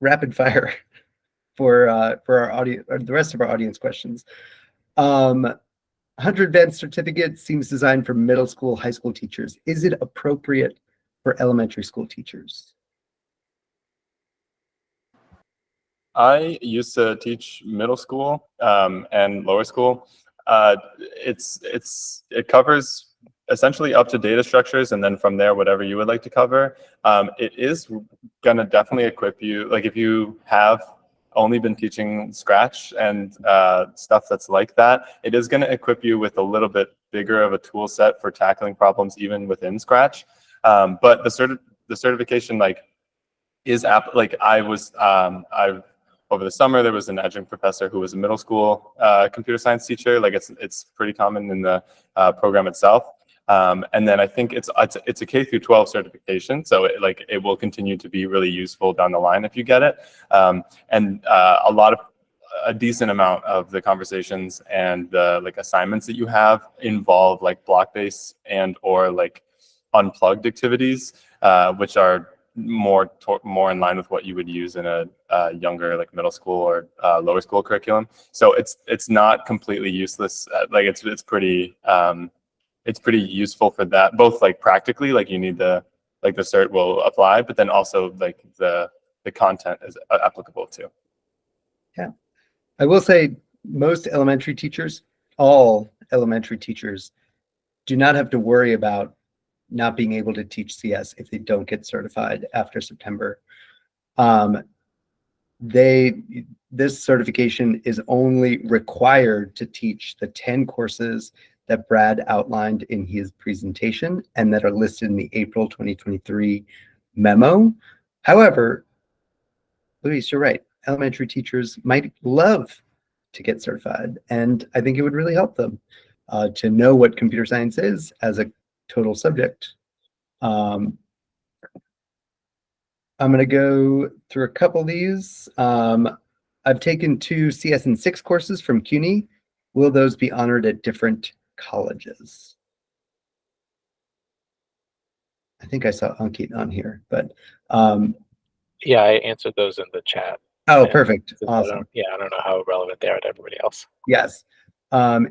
Speaker 1: rapid fire for our audience, or the rest of our audience questions. Hunter Advanced Certificate seems designed for middle school, high school teachers. Is it appropriate for elementary school teachers?
Speaker 8: I used to teach middle school and lower school. It covers essentially up to data structures, and then from there, whatever you would like to cover. It is going to definitely equip you, like if you have only been teaching Scratch and stuff that's like that, it is going to equip you with a little bit bigger of a tool set for tackling problems even within Scratch. But the certification is over the summer, there was an adjunct professor who was a middle school computer science teacher. Like it's pretty common in the program itself. And then I think it's a K through 12 certification, so it will continue to be really useful down the line if you get it. A decent amount of the conversations and the assignments that you have involve block-based and or unplugged activities, which are more in line with what you would use in a younger middle school or lower school curriculum. So it's not completely useless. It's pretty useful for that, both practically, you need the cert will apply, but then also the content is applicable too.
Speaker 1: Yeah. I will say most elementary teachers, all elementary teachers, do not have to worry about not being able to teach CS if they don't get certified after September. This certification is only required to teach the 10 courses that Brad outlined in his presentation and that are listed in the April 2023 memo. However, Luis, you're right. Elementary teachers might love to get certified, and I think it would really help them to know what computer science is as a total subject. I'm going to go through a couple of these. I've taken 2 CS and 6 courses from CUNY. Will those be honored at different colleges? I think I saw Ankit on here, but
Speaker 9: yeah, I answered those in the chat.
Speaker 1: Oh, perfect. Awesome.
Speaker 9: I don't know how relevant they are to everybody else.
Speaker 1: Yes.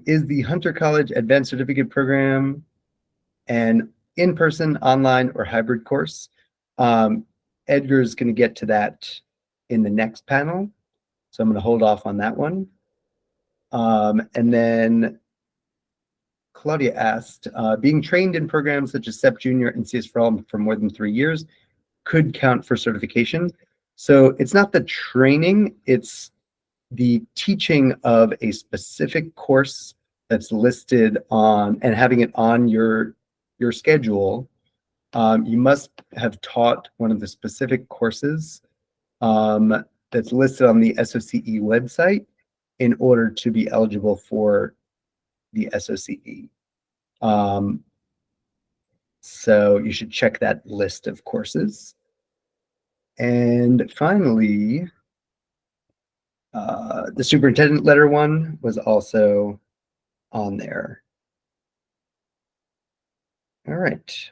Speaker 1: Is the Hunter College Advanced Certificate Program an in-person, online, or hybrid course? Edgar's going to get to that in the next panel, so I'm going to hold off on that one. And then Claudia asked, being trained in programs such as SEP Junior and CS4All for more than 3 years could count for certification. So it's not the training, it's the teaching of a specific course that's listed on and having it on your schedule. You must have taught one of the specific courses that's listed on the SOCE website in order to be eligible for the SOCE. So you should check that list of courses. And finally, the superintendent letter one was also on there. All right,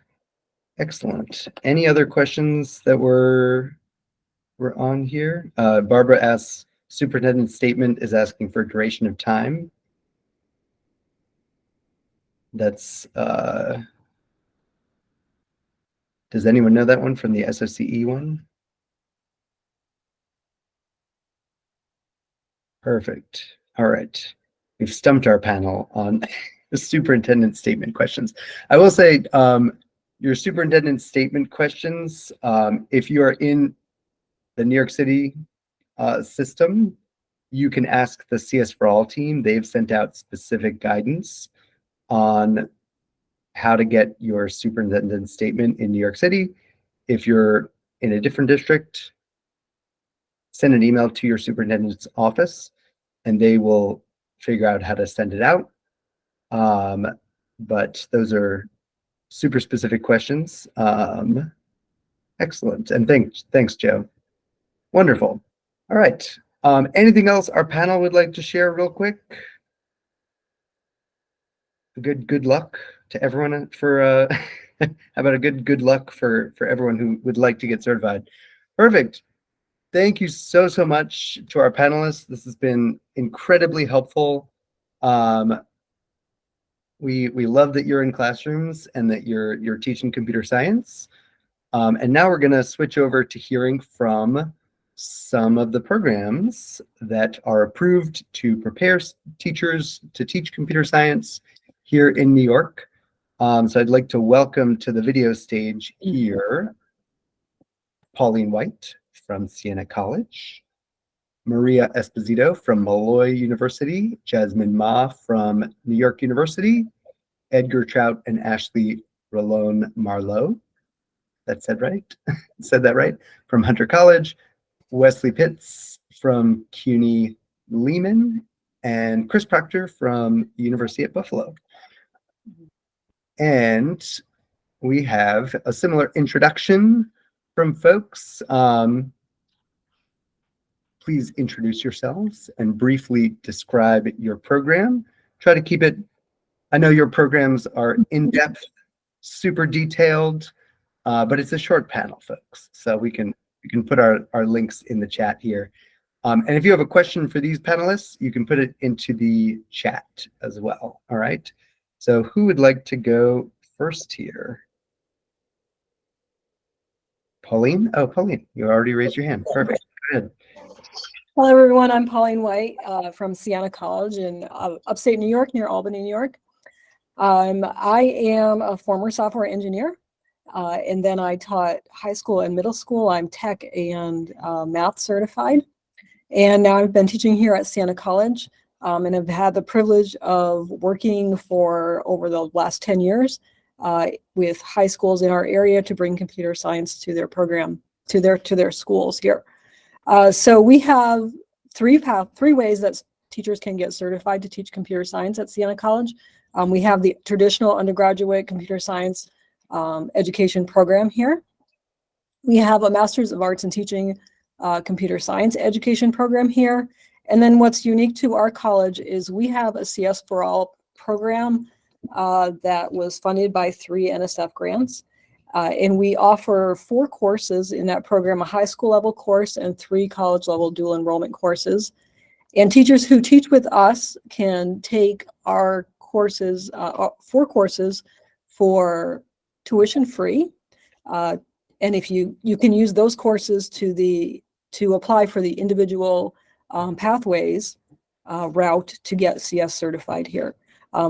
Speaker 1: excellent. Any other questions that were on here? Barbara asks, superintendent's statement is asking for duration of time. That's, does anyone know that one from the SOCE one? Perfect. All right. We've stumped our panel on the superintendent statement questions. I will say your superintendent statement questions, if you are in the New York City system, you can ask the CS4All team. They've sent out specific guidance on how to get your superintendent statement in New York City. If you're in a different district, send an email to your superintendent's office and they will figure out how to send it out. But those are super specific questions. Excellent. And thanks, Joe. Wonderful. All right. Anything else our panel would like to share real quick? Good luck to everyone for how about a good luck for everyone who would like to get certified. Perfect. Thank you so much to our panelists. This has been incredibly helpful. We love that you're in classrooms and that you're teaching computer science. And now we're going to switch over to hearing from some of the programs that are approved to prepare teachers to teach computer science here in New York. So I'd like to welcome to the video stage here Pauline White from Siena College, Maria Esposito from Molloy University, Jasmine Ma from New York University, Edgar Trout and Ashley Rolone Marlowe. That said right? Said that right? From Hunter College, Wesley Pitts from CUNY Lehman, and Chris Proctor from the University at Buffalo. And we have a similar introduction from folks. Please introduce yourselves and briefly describe your program. Try to keep it, I know your programs are in-depth, super detailed, but it's a short panel, folks. So we can put our links in the chat here. And if you have a question for these panelists, you can put it into the chat as well. All right. So who would like to go first here? Pauline? Oh, Pauline, you already raised your hand. Perfect. Go ahead.
Speaker 10: Hello, everyone. I'm Pauline White from Siena College in upstate New York, near Albany, New York. I am a former software engineer, and then I taught high school and middle school. I'm tech and math certified, and now I've been teaching here at Siena College, and I've had the privilege of working for over the last 10 years with high schools in our area to bring computer science to their program, to their schools here. So we have three ways that teachers can get certified to teach computer science at Siena College. We have the traditional undergraduate computer science education program here. We have a Master's of Arts in Teaching computer science education program here. And then what's unique to our college is we have a CS for All program that was funded by 3 NSF grants. And we offer 4 courses in that program, a high school level course and 3 college level dual enrollment courses. And teachers who teach with us can take our courses, 4 courses for tuition free. And if you can use those courses to apply for the individual pathways route to get CS certified here.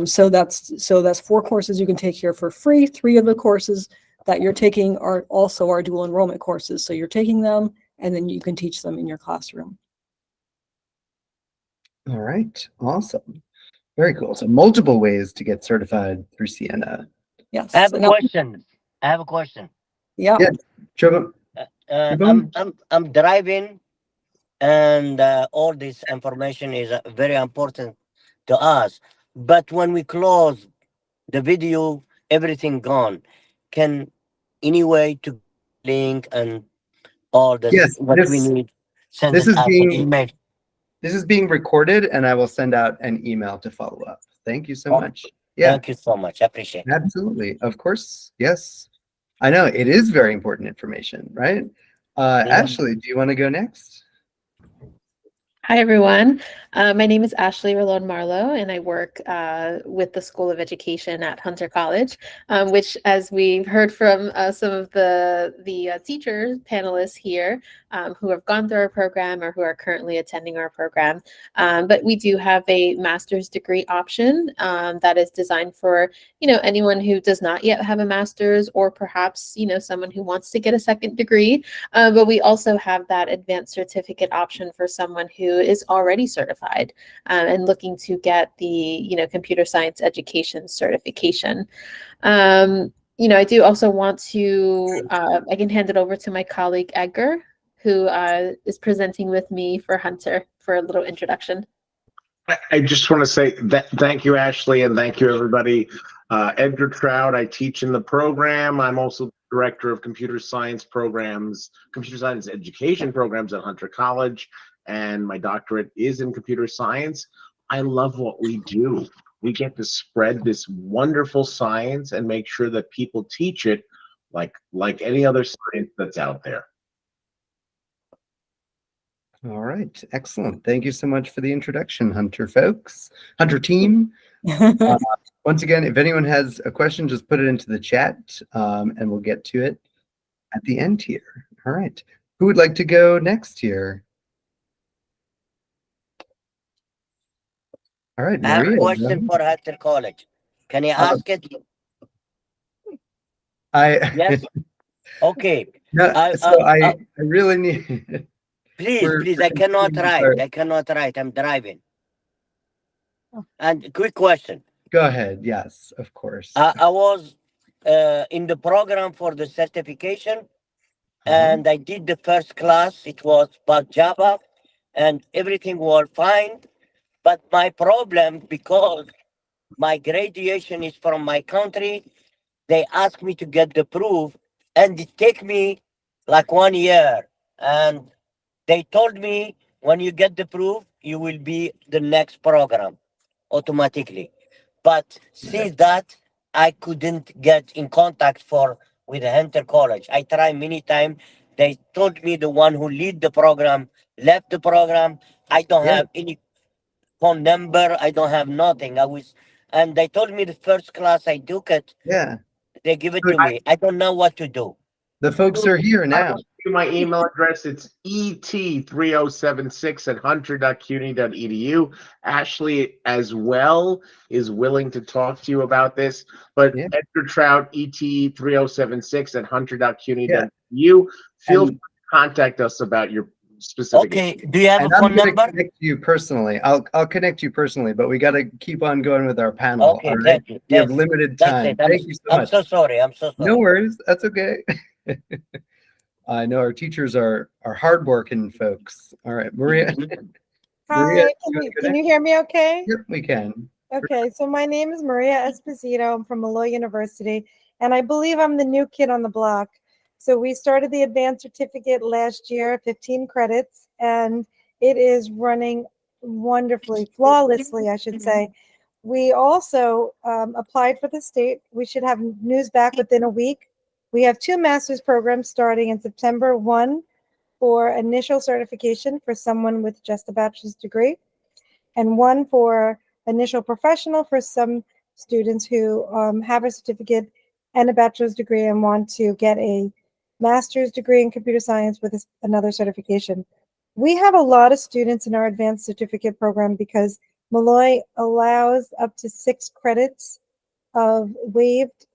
Speaker 10: So that's 4 courses you can take here for free. 3 of the courses that you're taking are also our dual enrollment courses. So you're taking them and then you can teach them in your classroom.
Speaker 1: All right, awesome. Very cool. So multiple ways to get certified through Siena.
Speaker 10: Yes.
Speaker 11: I have a question.
Speaker 10: Yeah.
Speaker 1: Yeah, Joe,
Speaker 11: I'm driving, and all this information is very important to us. But when we close the video, everything gone. Can any way to link and all this?
Speaker 1: Yes,
Speaker 11: what we need? Send
Speaker 1: this
Speaker 11: it
Speaker 1: is
Speaker 11: out an email.
Speaker 1: This is being recorded, and I will send out an email to follow up. Thank you so much. Yeah,
Speaker 11: Thank you so much. I appreciate it.
Speaker 1: absolutely. Of course. Yes. I know it is very important information, right? Ashley, do you want to go next?
Speaker 12: Hi, everyone. My name is Ashley Rolón Marlowe, and I work with the School of Education at Hunter College, which, as we've heard from some of the teacher panelists here who have gone through our program or who are currently attending our program, but we do have a master's degree option that is designed for, anyone who does not yet have a master's, or perhaps, someone who wants to get a second degree. But we also have that advanced certificate option for someone who is already certified and looking to get the computer science education certification. I do also want to I can hand it over to my colleague Edgar, who is presenting with me for Hunter for a little introduction.
Speaker 13: I just want to say that thank you, Ashley, and thank you, everybody. Edgar Trout, I teach in the program. I'm also director of computer science education programs at Hunter College, and my doctorate is in computer science. I love what we do. We get to spread this wonderful science and make sure that people teach it like any other science that's out there.
Speaker 1: All right, excellent. Thank you so much for the introduction, Hunter folks, Hunter team. Once again, if anyone has a question, just put it into the chat and we'll get to it at the end here. All right, who would like to go next here? All right, Maria.
Speaker 11: I have a question for Hunter College. Can you ask it? Yes. Okay.
Speaker 1: No, I really need.
Speaker 11: Please, I cannot write. I'm driving. And quick question.
Speaker 1: Go ahead. Yes, of course.
Speaker 11: I was in the program for the certification, and I did the first class. It was about Java, and everything was fine. But my problem, because my graduation is from my country, they ask me to get the proof, and it take me like 1 year. And they told me when you get the proof, you will be the next program automatically. But since that, I couldn't get in contact with Hunter College. I tried many times. They told me the one who lead the program left the program. I don't have any phone number. I don't have nothing. And they told me the first class I took it,
Speaker 1: Yeah.
Speaker 11: they give it to me. I don't know what to do.
Speaker 1: The folks are here
Speaker 13: I
Speaker 1: now.
Speaker 13: will give you my email address. It's et3076@hunter.cuny.edu. Ashley as well is willing to talk to you about this. But Edgar Trout, et3076@hunter.cuny.edu. Feel free to contact us about your specific.
Speaker 11: Okay. Do you have
Speaker 1: And
Speaker 11: a phone
Speaker 1: I'm gonna
Speaker 11: number?
Speaker 1: connect you personally. I'll connect you personally, but we got to keep on going with our panel.
Speaker 11: Okay,
Speaker 1: all right?
Speaker 11: thank you.
Speaker 1: We have
Speaker 11: Thank you.
Speaker 1: limited
Speaker 11: That's
Speaker 1: time.
Speaker 11: it.
Speaker 1: Thank you so
Speaker 11: I'm
Speaker 1: much.
Speaker 11: so sorry. I'm so sorry.
Speaker 1: No worries. That's okay. I know our teachers are hardworking folks. All right, Maria. Maria,
Speaker 14: Hi, can you hear me okay?
Speaker 1: Yep, we can.
Speaker 14: Okay, so my name is Maria Esposito. I'm from Malloy University, and I believe I'm the new kid on the block. So we started the advanced certificate last year, 15 credits, and it is running wonderfully, flawlessly, I should say. We also applied for the state. We should have news back within a week. We have 2 master's programs starting in September, one for initial certification for someone with just a bachelor's degree, and one for initial professional for some students who have a certificate and a bachelor's degree and want to get a master's degree in computer science with another certification. We have a lot of students in our advanced certificate program because Malloy allows up to 6 credits of waived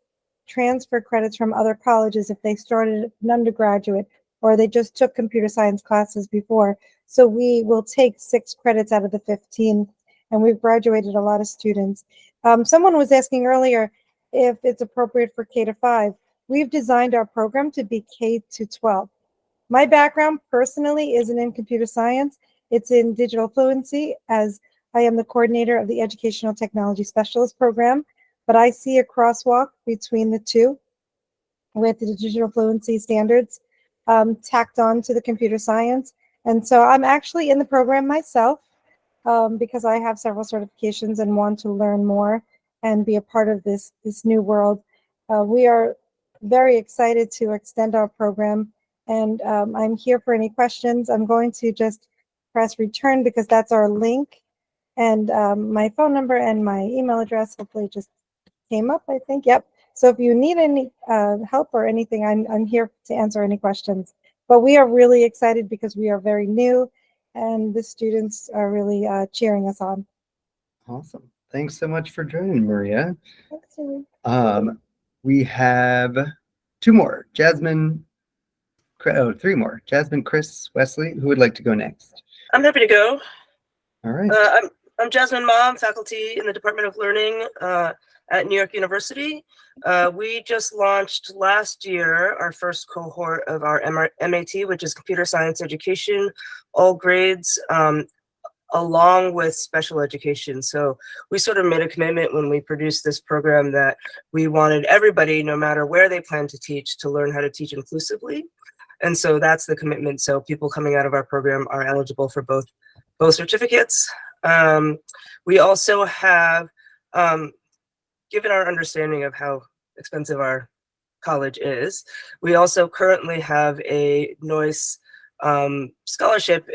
Speaker 14: transfer credits from other colleges if they started an undergraduate or they just took computer science classes before. So we will take 6 credits out of the 15, and we've graduated a lot of students. Someone was asking earlier if it's appropriate for K-5. We've designed our program to be K-12. My background personally isn't in computer science. It's in digital fluency, as I am the coordinator of the Educational Technology Specialist Program, but I see a crosswalk between the two with the digital fluency standards tacked on to the computer science. And so I'm actually in the program myself because I have several certifications and want to learn more and be a part of this new world. We are very excited to extend our program, and I'm here for any questions. I'm going to just press return because that's our link, and my phone number and my email address hopefully just came up, I think. Yep. So if you need any help or anything, I'm here to answer any questions. But we are really excited because we are very new, and the students are really cheering us on.
Speaker 1: Awesome. Thanks so much for joining, Maria.
Speaker 14: Thanks,
Speaker 1: we have 2 more. Jasmine, 3 more. Jasmine, Chris, Wesley, who would like to go next?
Speaker 15: I'm happy to go.
Speaker 1: All right.
Speaker 15: I'm Jasmine Ma, faculty in the Department of Learning at New York University. We just launched last year our first cohort of our MAT, which is Computer Science Education, all grades, along with special education. So we sort of made a commitment when we produced this program that we wanted everybody, no matter where they plan to teach, to learn how to teach inclusively. And so that's the commitment. So people coming out of our program are eligible for both certificates. We also have, given our understanding of how expensive our college is, we also currently have a NOIS scholarship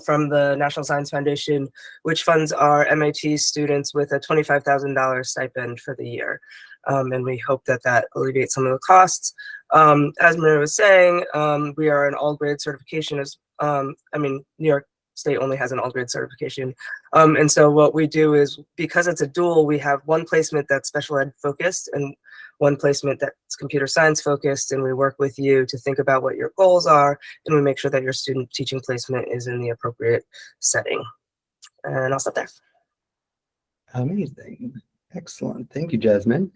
Speaker 15: from the National Science Foundation, which funds our MIT students with a $25,000 stipend for the year. And we hope that alleviates some of the costs. As Maria was saying, we are an all-grade certification. New York State only has an all-grade certification. And so what we do is, because it's a dual, we have one placement that's special ed focused and one placement that's computer science focused, and we work with you to think about what your goals are, and we make sure that your student teaching placement is in the appropriate setting. And I'll stop there.
Speaker 1: Amazing. Excellent. Thank you, Jasmine.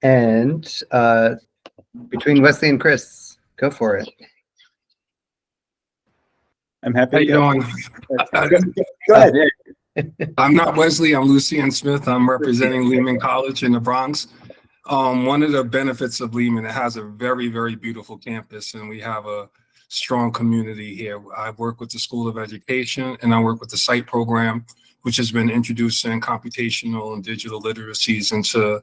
Speaker 1: And between Wesley and Chris, go for it.
Speaker 16: I'm happy.
Speaker 17: How you doing?
Speaker 16: Go ahead.
Speaker 17: I'm not Wesley. I'm Lucian Smith. I'm representing Lehman College in the Bronx. One of the benefits of Lehman, it has a very, very beautiful campus, and we have a strong community here. I work with the School of Education, and I work with the SITE program, which has been introducing computational and digital literacies into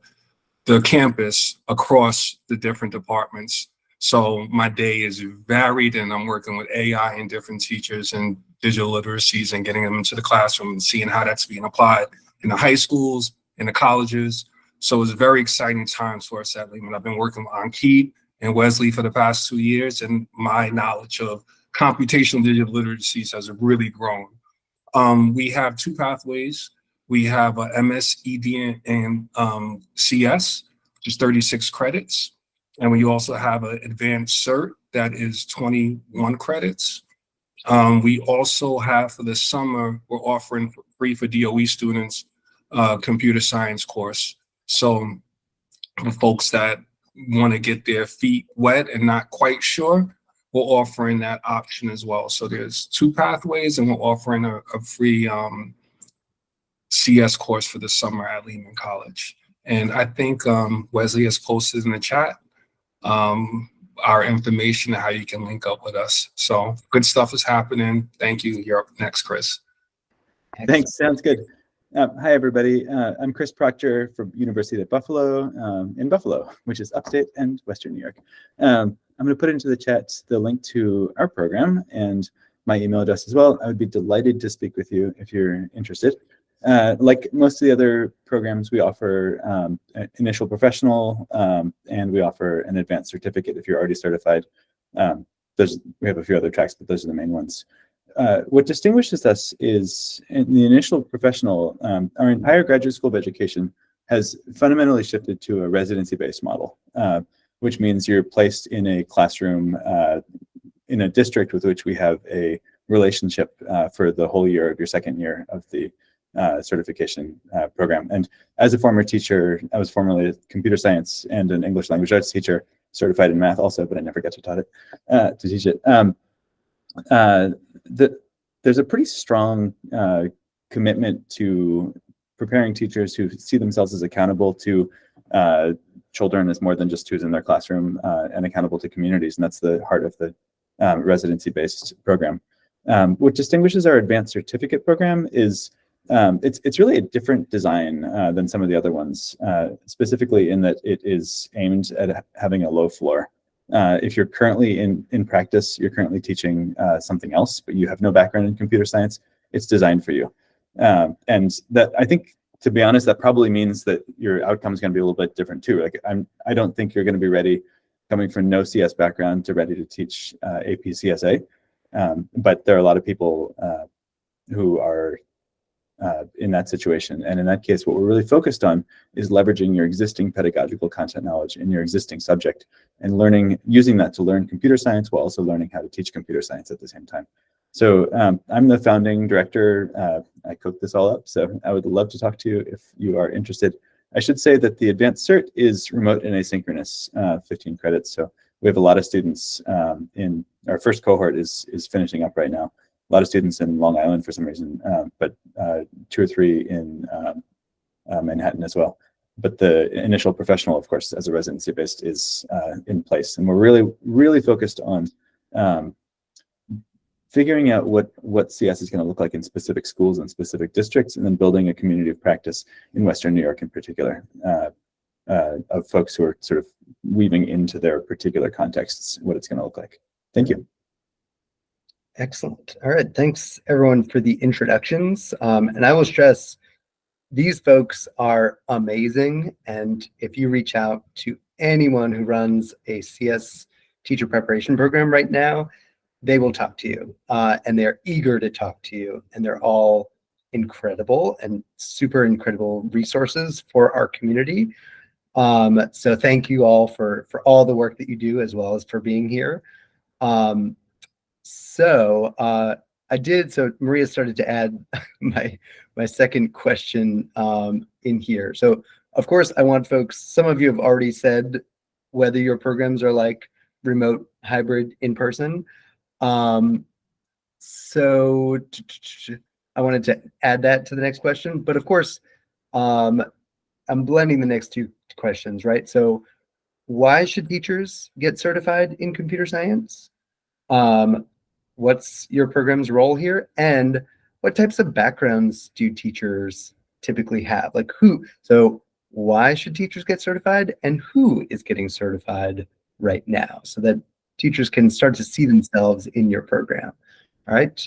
Speaker 17: the campus across the different departments. So my day is varied, and I'm working with AI and different teachers and digital literacies and getting them into the classroom and seeing how that's being applied in the high schools, in the colleges. So it's very exciting times for us at Lehman. I've been working on Key and Wesley for the past 2 years, and my knowledge of computational digital literacies has really grown. We have 2 pathways. We have a MS, ED, and CS, which is 36 credits. And we also have an advanced cert that is 21 credits. We also have, for the summer, we're offering for free for DOE students, computer science course. So for folks that want to get their feet wet and not quite sure, we're offering that option as well. So there's 2 pathways, and we're offering a free CS course for the summer at Lehman College. And I think Wesley has posted in the chat our information and how you can link up with us. So good stuff is happening. Thank you. You're up next, Chris.
Speaker 16: Thanks. Sounds good. Hi, everybody. I'm Chris Proctor from University of Buffalo in Buffalo, which is upstate and Western New York. I'm going to put into the chat the link to our program and my email address as well. I would be delighted to speak with you if you're interested. Like most of the other programs, we offer an initial professional and we offer an advanced certificate if you're already certified. We have a few other tracks, but those are the main ones. What distinguishes us is in the initial professional, our entire graduate school of education has fundamentally shifted to a residency-based model, which means you're placed in a classroom in a district with which we have a relationship for the whole year of your second year of the certification program. And as a former teacher, I was formerly a computer science and an English language arts teacher, certified in math also, but I never got to teach it. There's a pretty strong commitment to preparing teachers who see themselves as accountable to children as more than just who's in their classroom and accountable to communities. And that's the heart of the residency-based program. What distinguishes our advanced certificate program is it's really a different design than some of the other ones, specifically in that it is aimed at having a low floor. If you're currently in practice, you're currently teaching something else, but you have no background in computer science, it's designed for you. And that, I think, to be honest, that probably means that your outcome is going to be a little bit different too. Like I don't think you're going to be ready coming from no CS background to ready to teach AP CSA. But there are a lot of people who are in that situation. And in that case, what we're really focused on is leveraging your existing pedagogical content knowledge in your existing subject and using that to learn computer science while also learning how to teach computer science at the same time. So I'm the founding director. I cooked this all up, so I would love to talk to you if you are interested. I should say that the advanced cert is remote and asynchronous, 15 credits. So we have a lot of students in our first cohort is finishing up right now. A lot of students in Long Island for some reason, but 2 or 3 in Manhattan as well. But the initial professional, of course, as a residency based is in place. And we're really, really focused on figuring out what CS is going to look like in specific schools and specific districts, and then building a community of practice in Western New York in particular, of folks who are sort of weaving into their particular contexts what it's going to look like. Thank you.
Speaker 1: Excellent. All right. Thanks, everyone, for the introductions. And I will stress, these folks are amazing. And if you reach out to anyone who runs a CS teacher preparation program right now, they will talk to you. And they're eager to talk to you. And they're all incredible and super incredible resources for our community. So thank you all for all the work that you do, as well as for being here. So Maria started to add my second question in here. So of course I want folks, some of you have already said whether your programs are like remote, hybrid, in person. So I wanted to add that to the next question, but of course, I'm blending the next two questions, right? So why should teachers get certified in computer science? What's your program's role here? And what types of backgrounds do teachers typically have? Like so why should teachers get certified and who is getting certified right now so that teachers can start to see themselves in your program? All right.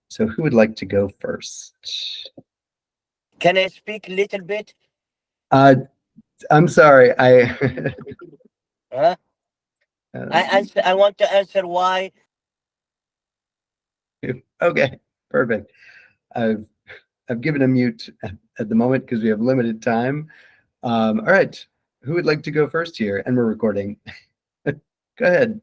Speaker 1: So who would like to go first?
Speaker 11: Can I speak a little bit?
Speaker 1: I'm sorry.
Speaker 11: Huh? I want to answer why.
Speaker 1: Okay, perfect. I've given a mute at the moment because we have limited time. All right, who would like to go first here? And we're recording. Go ahead.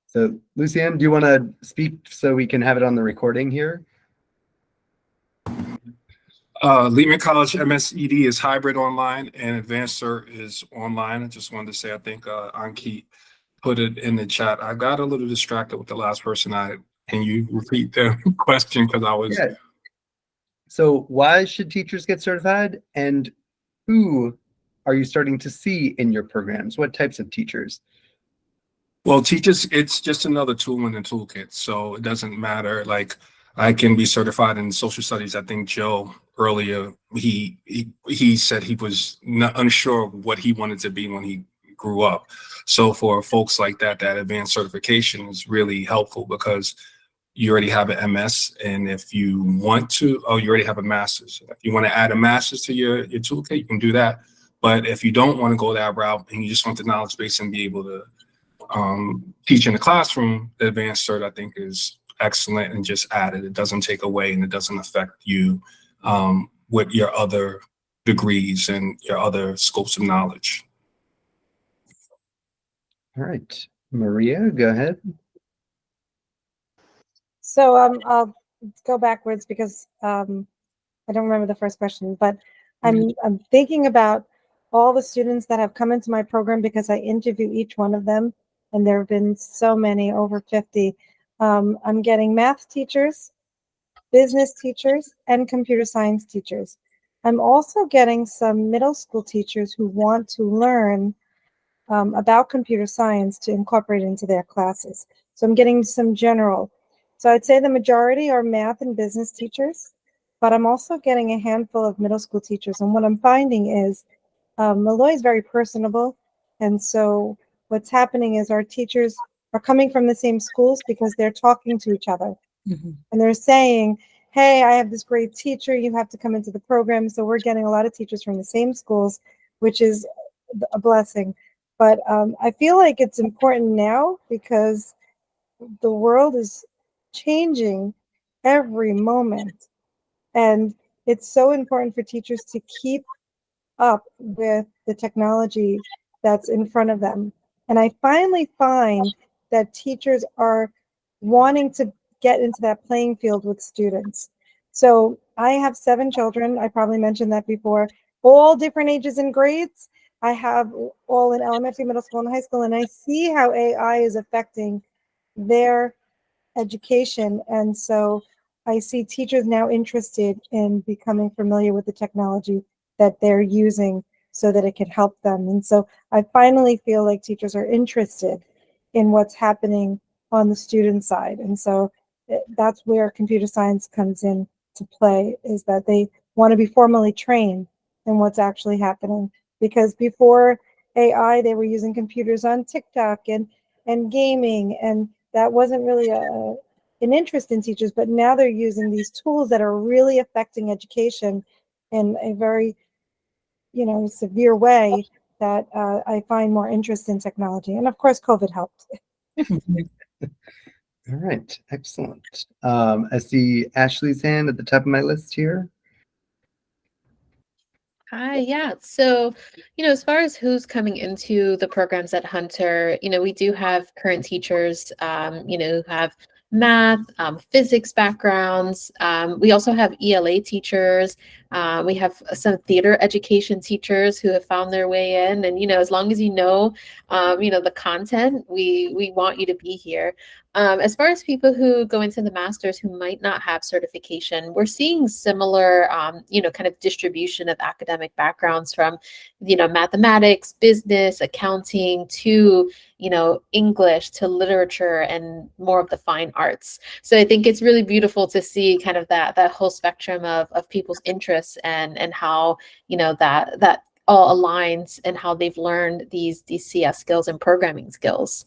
Speaker 1: So, Lucienne, do you want to speak so we can have it on the recording here?
Speaker 17: Lehman College MSED is hybrid online and Advanced Cert is online. I just wanted to say, I think Ankit put it in the chat. I got a little distracted with the last person. Can you repeat the question? Because I was.
Speaker 1: Yeah. So why should teachers get certified? And who are you starting to see in your programs? What types of teachers?
Speaker 17: Well, teachers, it's just another tool in the toolkit. So it doesn't matter. Like I can be certified in social studies. I think Joe earlier, he said he was unsure what he wanted to be when he grew up. So for folks like that, that advanced certification is really helpful because you already have an MS, and if you want to, you already have a master's. If you want to add a master's to your toolkit, you can do that. But if you don't want to go that route and you just want the knowledge base and be able to teach in the classroom, the advanced cert I think is excellent and just added. It doesn't take away and it doesn't affect you with your other degrees and your other scopes of knowledge.
Speaker 1: All right, Maria, go ahead.
Speaker 14: So I'll go backwards because I don't remember the first question, but I'm thinking about all the students that have come into my program because I interview each one of them, and there have been so many, over 50. I'm getting math teachers, business teachers, and computer science teachers. I'm also getting some middle school teachers who want to learn about computer science to incorporate into their classes. So I'm getting some general. So I'd say the majority are math and business teachers, but I'm also getting a handful of middle school teachers. And what I'm finding is Malloy is very personable. And so what's happening is our teachers are coming from the same schools because they're talking to each other. And they're saying, hey, I have this great teacher, you have to come into the program. So we're getting a lot of teachers from the same schools, which is a blessing. But I feel like it's important now because the world is changing every moment. And it's so important for teachers to keep up with the technology that's in front of them. And I finally find that teachers are wanting to get into that playing field with students. So I have 7 children. I probably mentioned that before, all different ages and grades. I have all in elementary, middle school, and high school, and I see how AI is affecting their education. And so I see teachers now interested in becoming familiar with the technology that they're using so that it can help them. And so I finally feel like teachers are interested in what's happening on the student side. And so that's where computer science comes in to play, is that they want to be formally trained in what's actually happening. Because before AI, they were using computers on TikTok and gaming, and that wasn't really an interest in teachers, but now they're using these tools that are really affecting education in a very, severe way that I find more interest in technology. And of course, COVID helped.
Speaker 1: All right, excellent. I see Ashley's hand at the top of my list here.
Speaker 12: Hi, yeah. So, as far as who's coming into the programs at Hunter, we do have current teachers, who have math, physics backgrounds. We also have ELA teachers. We have some theater education teachers who have found their way in. And, as long as the content, we want you to be here. As far as people who go into the master's who might not have certification, we're seeing similar, kind of distribution of academic backgrounds from, mathematics, business, accounting to, English to literature and more of the fine arts. So I think it's really beautiful to see kind of that whole spectrum of people's interests and how, that all aligns and how they've learned these CS skills and programming skills.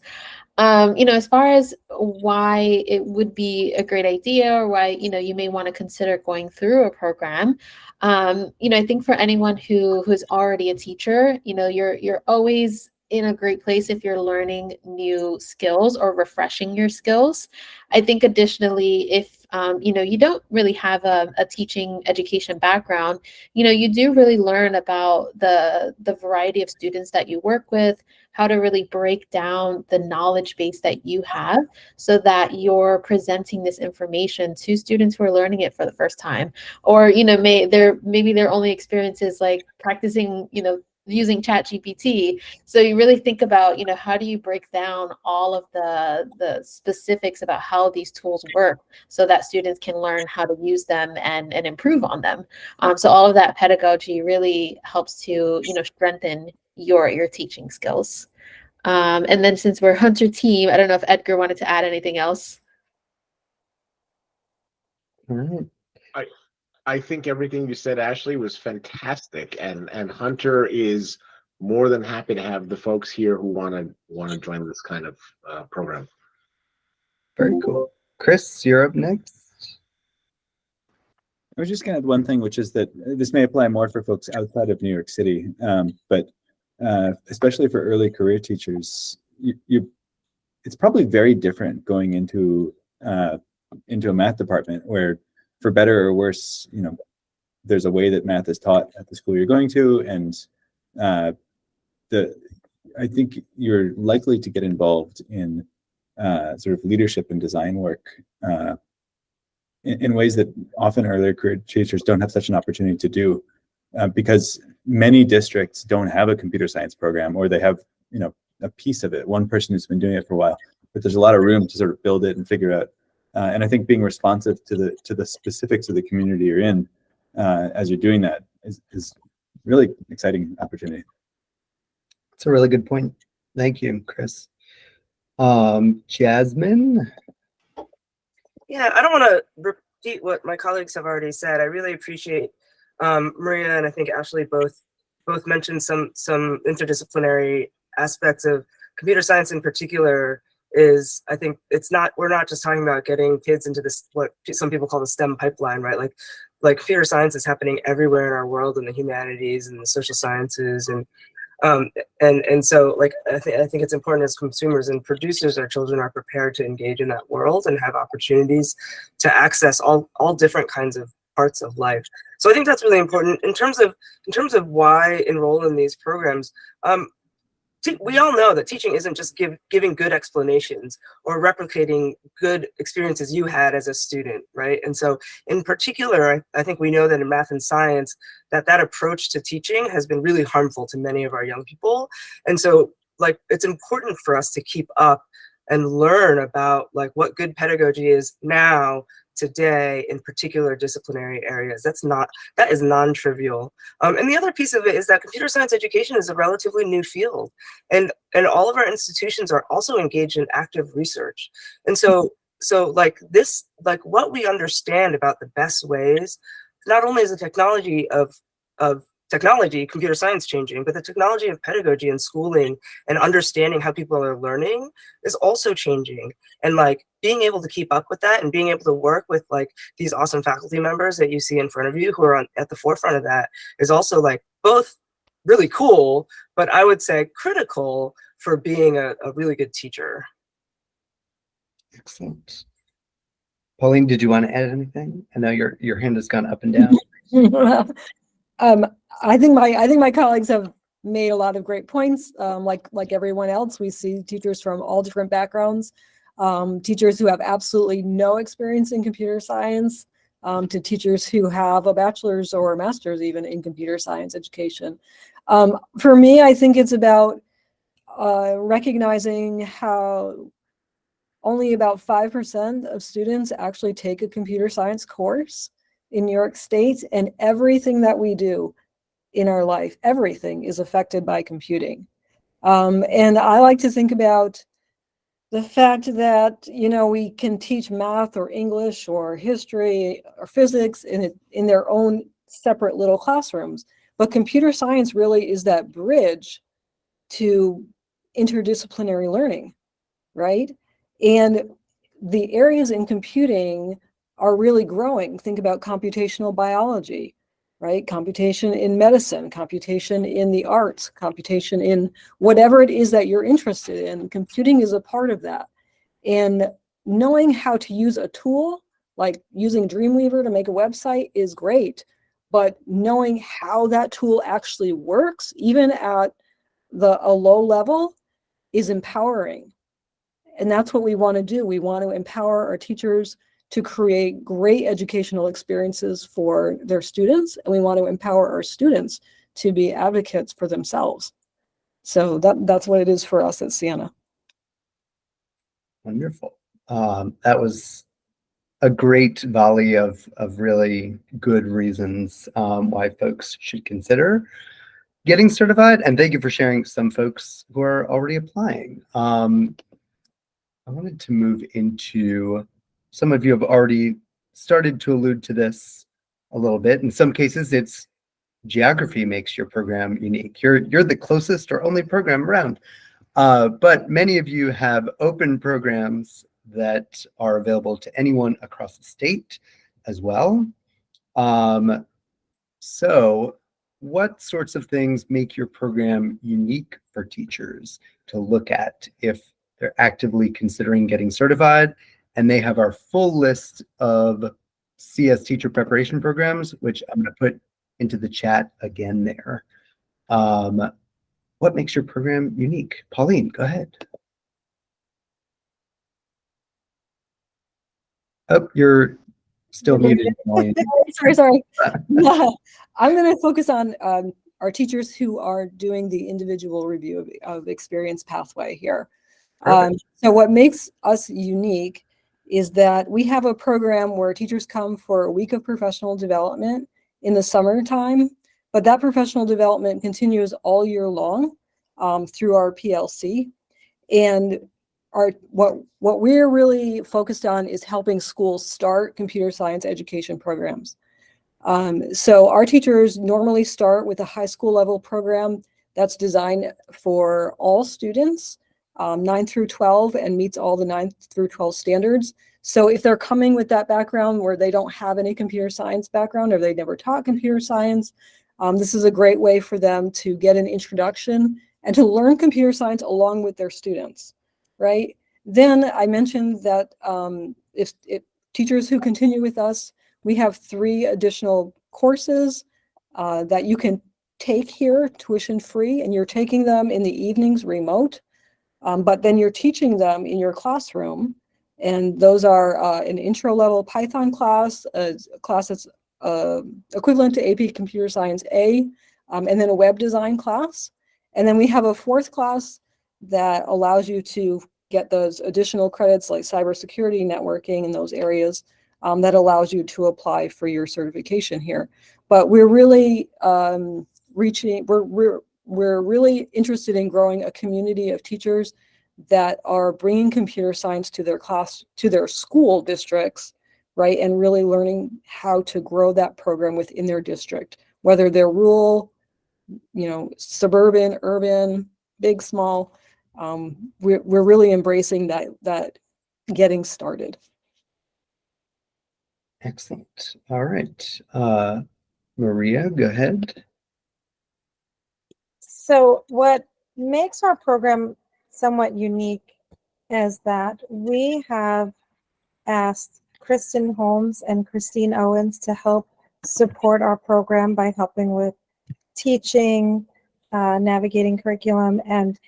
Speaker 12: As far as why it would be a great idea or why, you may want to consider going through a program, I think for anyone who's already a teacher, you're always in a great place if you're learning new skills or refreshing your skills. I think additionally, if you don't really have a teaching education background, you do really learn about the variety of students that you work with, how to really break down the knowledge base that you have so that you're presenting this information to students who are learning it for the first time. Or, maybe their only experience is like practicing, using ChatGPT. So you really think about, how do you break down all of the specifics about how these tools work so that students can learn how to use them and improve on them. So all of that pedagogy really helps to, strengthen your teaching skills. And then since we're Hunter team, I don't know if Edgar wanted to add anything else.
Speaker 1: All right.
Speaker 13: I think everything you said, Ashley, was fantastic, and Hunter is more than happy to have the folks here who want to join this kind of program.
Speaker 1: Very cool. Chris, you're up next.
Speaker 16: I was just going to add one thing, which is that this may apply more for folks outside of New York City, but especially for early career teachers, it's probably very different going into a math department where, for better or worse, there's a way that math is taught at the school you're going to, and I think you're likely to get involved in sort of leadership and design work in ways that often earlier career teachers don't have such an opportunity to do, because many districts don't have a computer science program, or they have a piece of it, one person who's been doing it for a while, but there's a lot of room to sort of build it and figure out. And I think being responsive to the specifics of the community you're in as you're doing that is really exciting opportunity.
Speaker 1: It's a really good point. Thank you, Chris. Jasmine?
Speaker 15: Yeah, I don't want to repeat what my colleagues have already said. I really appreciate Maria and I think Ashley both mentioned some interdisciplinary aspects of computer science in particular. Is I think we're not just talking about getting kids into this, what some people call the STEM pipeline, right? Like computer science is happening everywhere in our world, in the humanities and the social sciences, and so like I think it's important as consumers and producers, our children are prepared to engage in that world and have opportunities to access all different kinds of parts of life. So I think that's really important in terms of why enroll in these programs. We all know that teaching isn't just giving good explanations or replicating good experiences you had as a student, right? And so in particular, I think we know that in math and science, that approach to teaching has been really harmful to many of our young people. And so like it's important for us to keep up and learn about like what good pedagogy is now, today, in particular disciplinary areas. That is non-trivial. And the other piece of it is that computer science education is a relatively new field, and all of our institutions are also engaged in active research. And so like this, like what we understand about the best ways, not only is the technology of technology, computer science changing, but the technology of pedagogy and schooling and understanding how people are learning is also changing. And like being able to keep up with that and being able to work with like these awesome faculty members that you see in front of you who are at the forefront of that is also like both really cool, but I would say critical for being a really good teacher.
Speaker 1: Excellent. Pauline, did you want to add anything? I know your hand has gone up and down.
Speaker 10: I think my colleagues have made a lot of great points. Like everyone else, we see teachers from all different backgrounds, teachers who have absolutely no experience in computer science, to teachers who have a bachelor's or a master's even in computer science education. For me, I think it's about recognizing how only about 5% of students actually take a computer science course in New York State, and everything that we do in our life, everything is affected by computing. And I like to think about the fact that, you know, we can teach math or English or history or physics in their own separate little classrooms, but computer science really is that bridge to interdisciplinary learning, right? And the areas in computing are really growing. Think about computational biology, right? Computation in medicine, computation in the arts, computation in whatever it is that you're interested in. Computing is a part of that. And knowing how to use a tool, like using Dreamweaver to make a website, is great. But knowing how that tool actually works, even at a low level, is empowering. And that's what we want to do. We want to empower our teachers to create great educational experiences for their students, and we want to empower our students to be advocates for themselves. So that's what it is for us at Siena.
Speaker 1: Wonderful. That was a great volley of really good reasons why folks should consider getting certified. And thank you for sharing some folks who are already applying. I wanted to move into, some of you have already started to allude to this a little bit. In some cases, it's geography makes your program unique. You're the closest or only program around. But many of you have open programs that are available to anyone across the state as well. So what sorts of things make your program unique for teachers to look at if they're actively considering getting certified? And they have our full list of CS teacher preparation programs, which I'm going to put into the chat again there. What makes your program unique? Pauline, go ahead. Oh, you're still muted, Pauline.
Speaker 10: Sorry. I'm going to focus on our teachers who are doing the individual review of experience pathway here. So what makes us unique is that we have a program where teachers come for a week of professional development in the summertime, but that professional development continues all year long through our PLC. And what we're really focused on is helping schools start computer science education programs. So our teachers normally start with a high school level program that's designed for all students, 9 through 12, and meets all the 9 through 12 standards. So if they're coming with that background where they don't have any computer science background or they never taught computer science, this is a great way for them to get an introduction and to learn computer science along with their students, right? Then I mentioned that if teachers who continue with us, we have 3 additional courses that you can take here tuition free, and you're taking them in the evenings remote, but then you're teaching them in your classroom. And those are an intro level Python class, a class that's equivalent to AP Computer Science A, and then a web design class. And then we have a 4th class that allows you to get those additional credits like cybersecurity, networking, and those areas that allows you to apply for your certification here. But we're really we're really interested in growing a community of teachers that are bringing computer science to their class, to their school districts, right? And really learning how to grow that program within their district, whether they're rural, you know, suburban, urban, big, small. We're really embracing that getting started.
Speaker 1: Excellent. All right. Maria, go ahead.
Speaker 14: So what makes our program somewhat unique is that we have asked Kristen Holmes and Christine Owens to help support our program by helping with teaching, navigating curriculum. And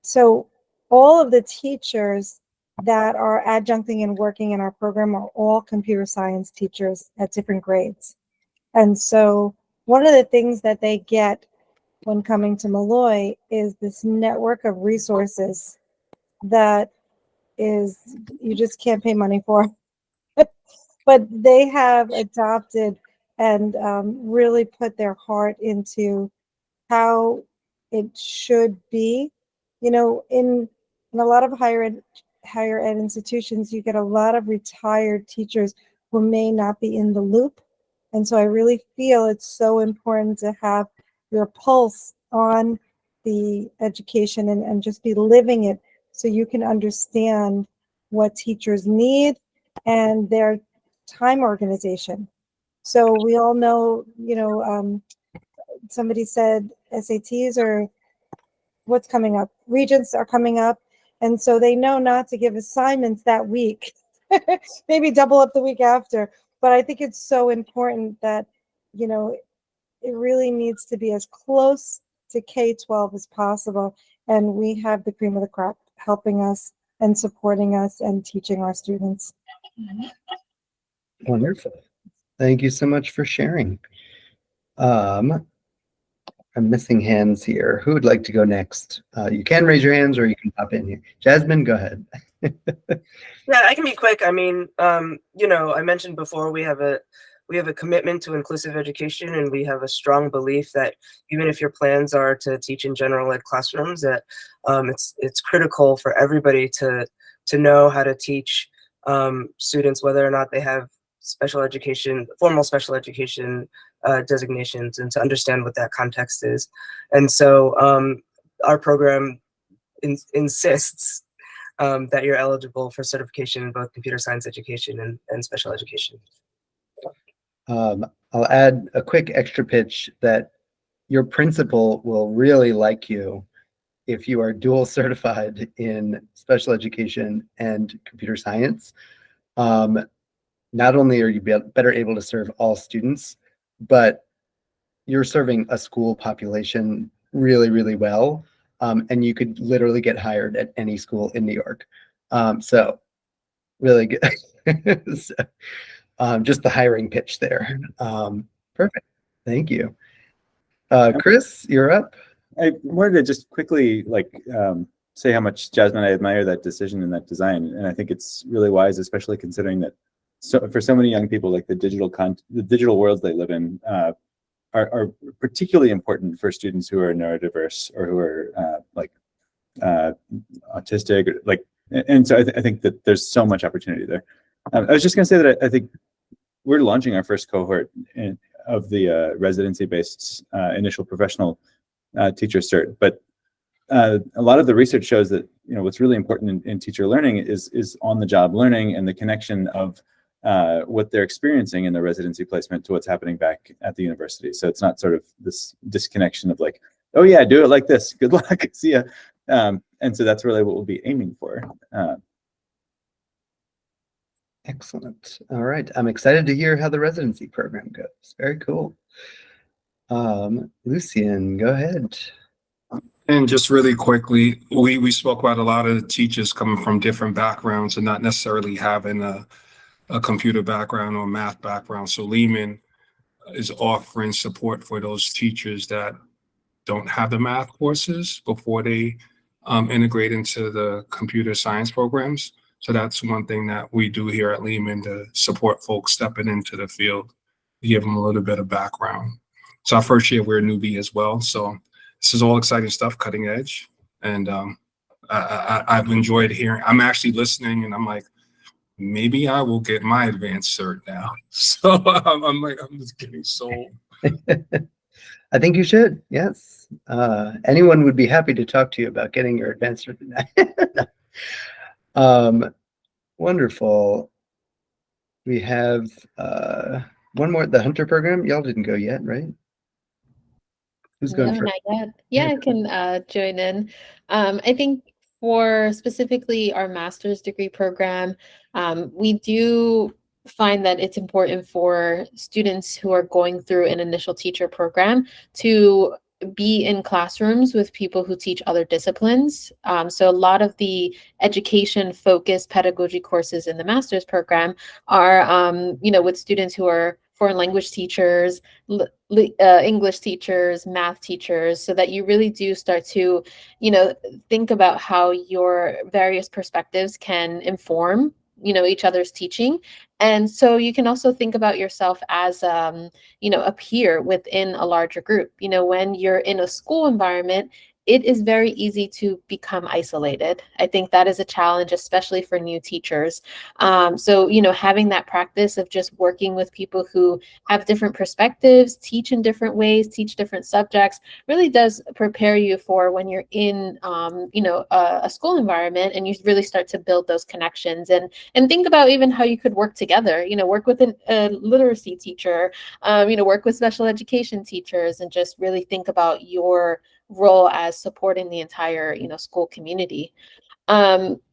Speaker 14: so all of the teachers that are adjuncting and working in our program are all computer science teachers at different grades. And so one of the things that they get when coming to Malloy is this network of resources that is you just can't pay money for. But they have adopted and really put their heart into how it should be. You know, in a lot of higher ed institutions, you get a lot of retired teachers who may not be in the loop. And so I really feel it's so important to have your pulse on the education and just be living it so you can understand what teachers need and their time organization. So we all know, you know, somebody said SATs are what's coming up. Regents are coming up. And so they know not to give assignments that week, maybe double up the week after. But I think it's so important that, you know, it really needs to be as close to K-12 as possible. And we have the cream of the crop helping us and supporting us and teaching our students.
Speaker 1: Wonderful. Thank you so much for sharing. I'm missing hands here. Who would like to go next? You can raise your hands or you can pop in here. Jasmine, go ahead.
Speaker 15: Yeah, I can be quick. I mean, you know, I mentioned before we have a commitment to inclusive education, and we have a strong belief that even if your plans are to teach in general ed classrooms, that it's critical for everybody to know how to teach students, whether or not they have special education, formal special education designations, and to understand what that context is. And so our program insists that you're eligible for certification in both computer science education and special education.
Speaker 1: I'll add a quick extra pitch that your principal will really like you if you are dual certified in special education and computer science. Not only are you better able to serve all students, but you're serving a school population really, really well. And you could literally get hired at any school in New York. So really good. So, just the hiring pitch there. Perfect. Thank you. Chris, you're up.
Speaker 16: I wanted to just quickly say how much, Jasmine, I admire that decision and that design. And I think it's really wise, especially considering that for so many young people, like the digital worlds they live in are particularly important for students who are neurodiverse or who are autistic, and so I think that there's so much opportunity there. I was just going to say that I think we're launching our first cohort of the residency-based initial professional teacher cert, but a lot of the research shows that what's really important in teacher learning is on-the-job learning and the connection of what they're experiencing in their residency placement to what's happening back at the university. So it's not sort of this disconnection of like, oh yeah, do it like this, good luck, see ya. And so that's really what we'll be aiming for.
Speaker 1: Excellent. All right. I'm excited to hear how the residency program goes. Very cool. Lucian, go ahead.
Speaker 17: And just really quickly, we spoke about a lot of the teachers coming from different backgrounds and not necessarily having a computer background or math background. So Lehman is offering support for those teachers that don't have the math courses before they integrate into the computer science programs. So that's one thing that we do here at Lehman to support folks stepping into the field, to give them a little bit of background. So our first year, we're a newbie as well. So this is all exciting stuff, cutting edge. And I've enjoyed hearing. I'm actually listening and I'm like, maybe I will get my advanced cert now. So I'm just getting sold.
Speaker 1: I think you should. Yes. Anyone would be happy to talk to you about getting your advanced cert. Wonderful. We have one more, the Hunter program. Y'all didn't go yet, right? Who's going
Speaker 12: No,
Speaker 1: first?
Speaker 12: not yet. Yeah, I can join in. I think for specifically our master's degree program, we do find that it's important for students who are going through an initial teacher program to be in classrooms with people who teach other disciplines. So a lot of the education-focused pedagogy courses in the master's program are, with students who are foreign language teachers, English teachers, math teachers, so that you really do start to, think about how your various perspectives can inform, each other's teaching. And so you can also think about yourself as, a peer within a larger group. When you're in a school environment, it is very easy to become isolated. I think that is a challenge, especially for new teachers. So, having that practice of just working with people who have different perspectives, teach in different ways, teach different subjects, really does prepare you for when you're in, a school environment, and you really start to build those connections, and think about even how you could work together. Work with a literacy teacher, work with special education teachers, and just really think about your role as supporting the entire, school community.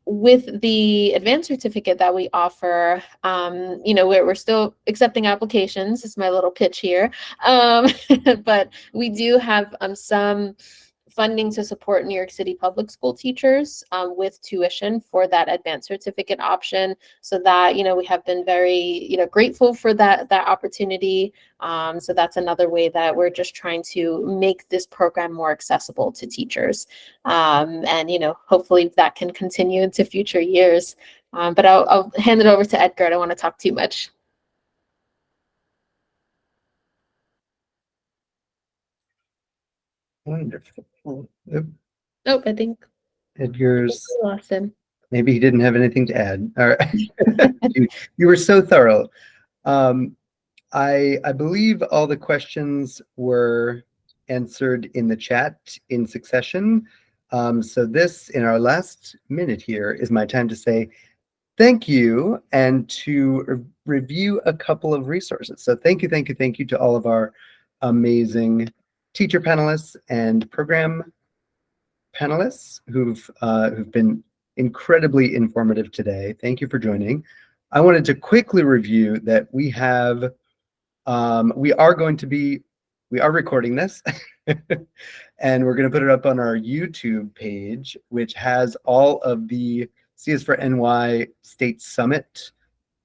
Speaker 12: With the advanced certificate that we offer, we're still accepting applications. It's my little pitch here. But we do have some funding to support New York City public school teachers with tuition for that advanced certificate option, so that we have been very grateful for that opportunity. So that's another way that we're just trying to make this program more accessible to teachers, and hopefully that can continue into future years. But I'll hand it over to Edgar. I don't want to talk too much.
Speaker 1: Wonderful.
Speaker 12: Nope, I think
Speaker 1: Edgar's
Speaker 12: we lost him.
Speaker 1: Maybe he didn't have anything to add. All right. You were so thorough. I believe all the questions were answered in the chat in succession. So this, in our last minute here, is my time to say thank you and to review a couple of resources. So thank you to all of our amazing teacher panelists and program panelists who've been incredibly informative today. Thank you for joining. I wanted to quickly review that we have, we are recording this and we're going to put it up on our YouTube page, which has all of the CS4NY State Summit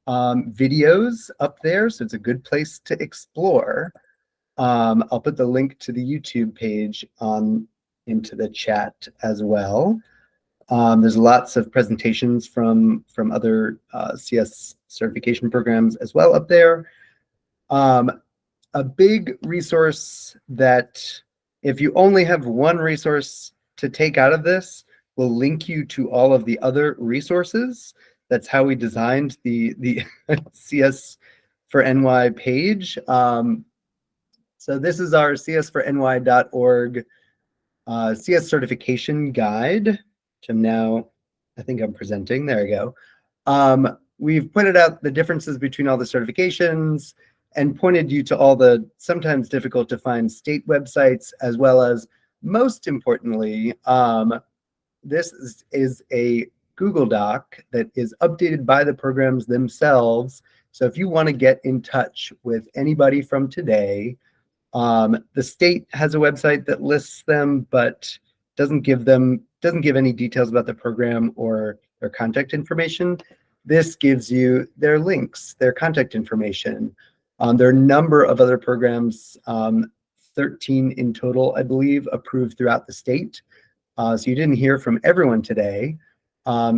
Speaker 1: videos up there. So it's a good place to explore. I'll put the link to the YouTube page into the chat as well. There's lots of presentations from other CS certification programs as well up there. A big resource that, if you only have one resource to take out of this, will link you to all of the other resources. That's how we designed the CS4NY page. So this is our CSForNY.org CS certification guide, which I think I'm presenting. There we go. We've pointed out the differences between all the certifications and pointed you to all the sometimes difficult to find state websites, as well as, most importantly, this is a Google Doc that is updated by the programs themselves. So if you want to get in touch with anybody from today, the state has a website that lists them, but doesn't give any details about the program or their contact information. This gives you their links, their contact information. There are a number of other programs, 13 in total, I believe, approved throughout the state. So you didn't hear from everyone today.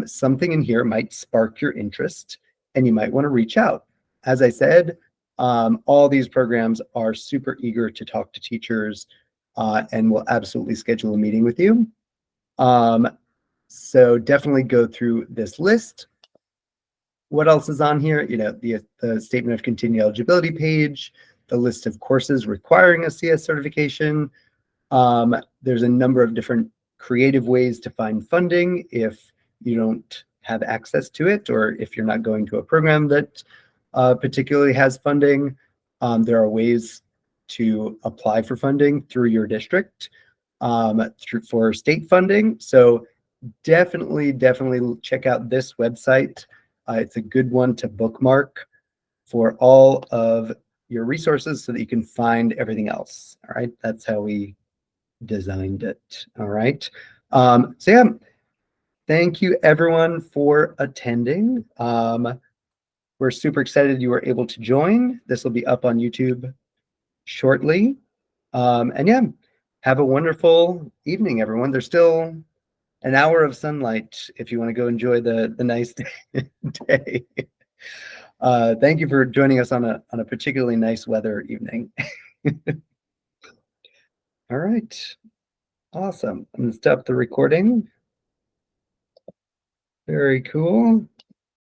Speaker 1: Something in here might spark your interest, and you might want to reach out. As I said, all these programs are super eager to talk to teachers and will absolutely schedule a meeting with you. So definitely go through this list. What else is on here? The statement of continued eligibility page, the list of courses requiring a CS certification. There's a number of different creative ways to find funding if you don't have access to it, or if you're not going to a program that particularly has funding. There are ways to apply for funding through your district for state funding. So definitely check out this website. It's a good one to bookmark for all of your resources so that you can find everything else. All right, that's how we designed it. All right. So yeah, thank you everyone for attending. We're super excited you were able to join. This will be up on YouTube shortly. And yeah, have a wonderful evening, everyone. There's still an hour of sunlight if you want to go enjoy the nice day. Thank you for joining us on a particularly nice weather evening. All right, awesome. I'm gonna stop the recording. Very cool.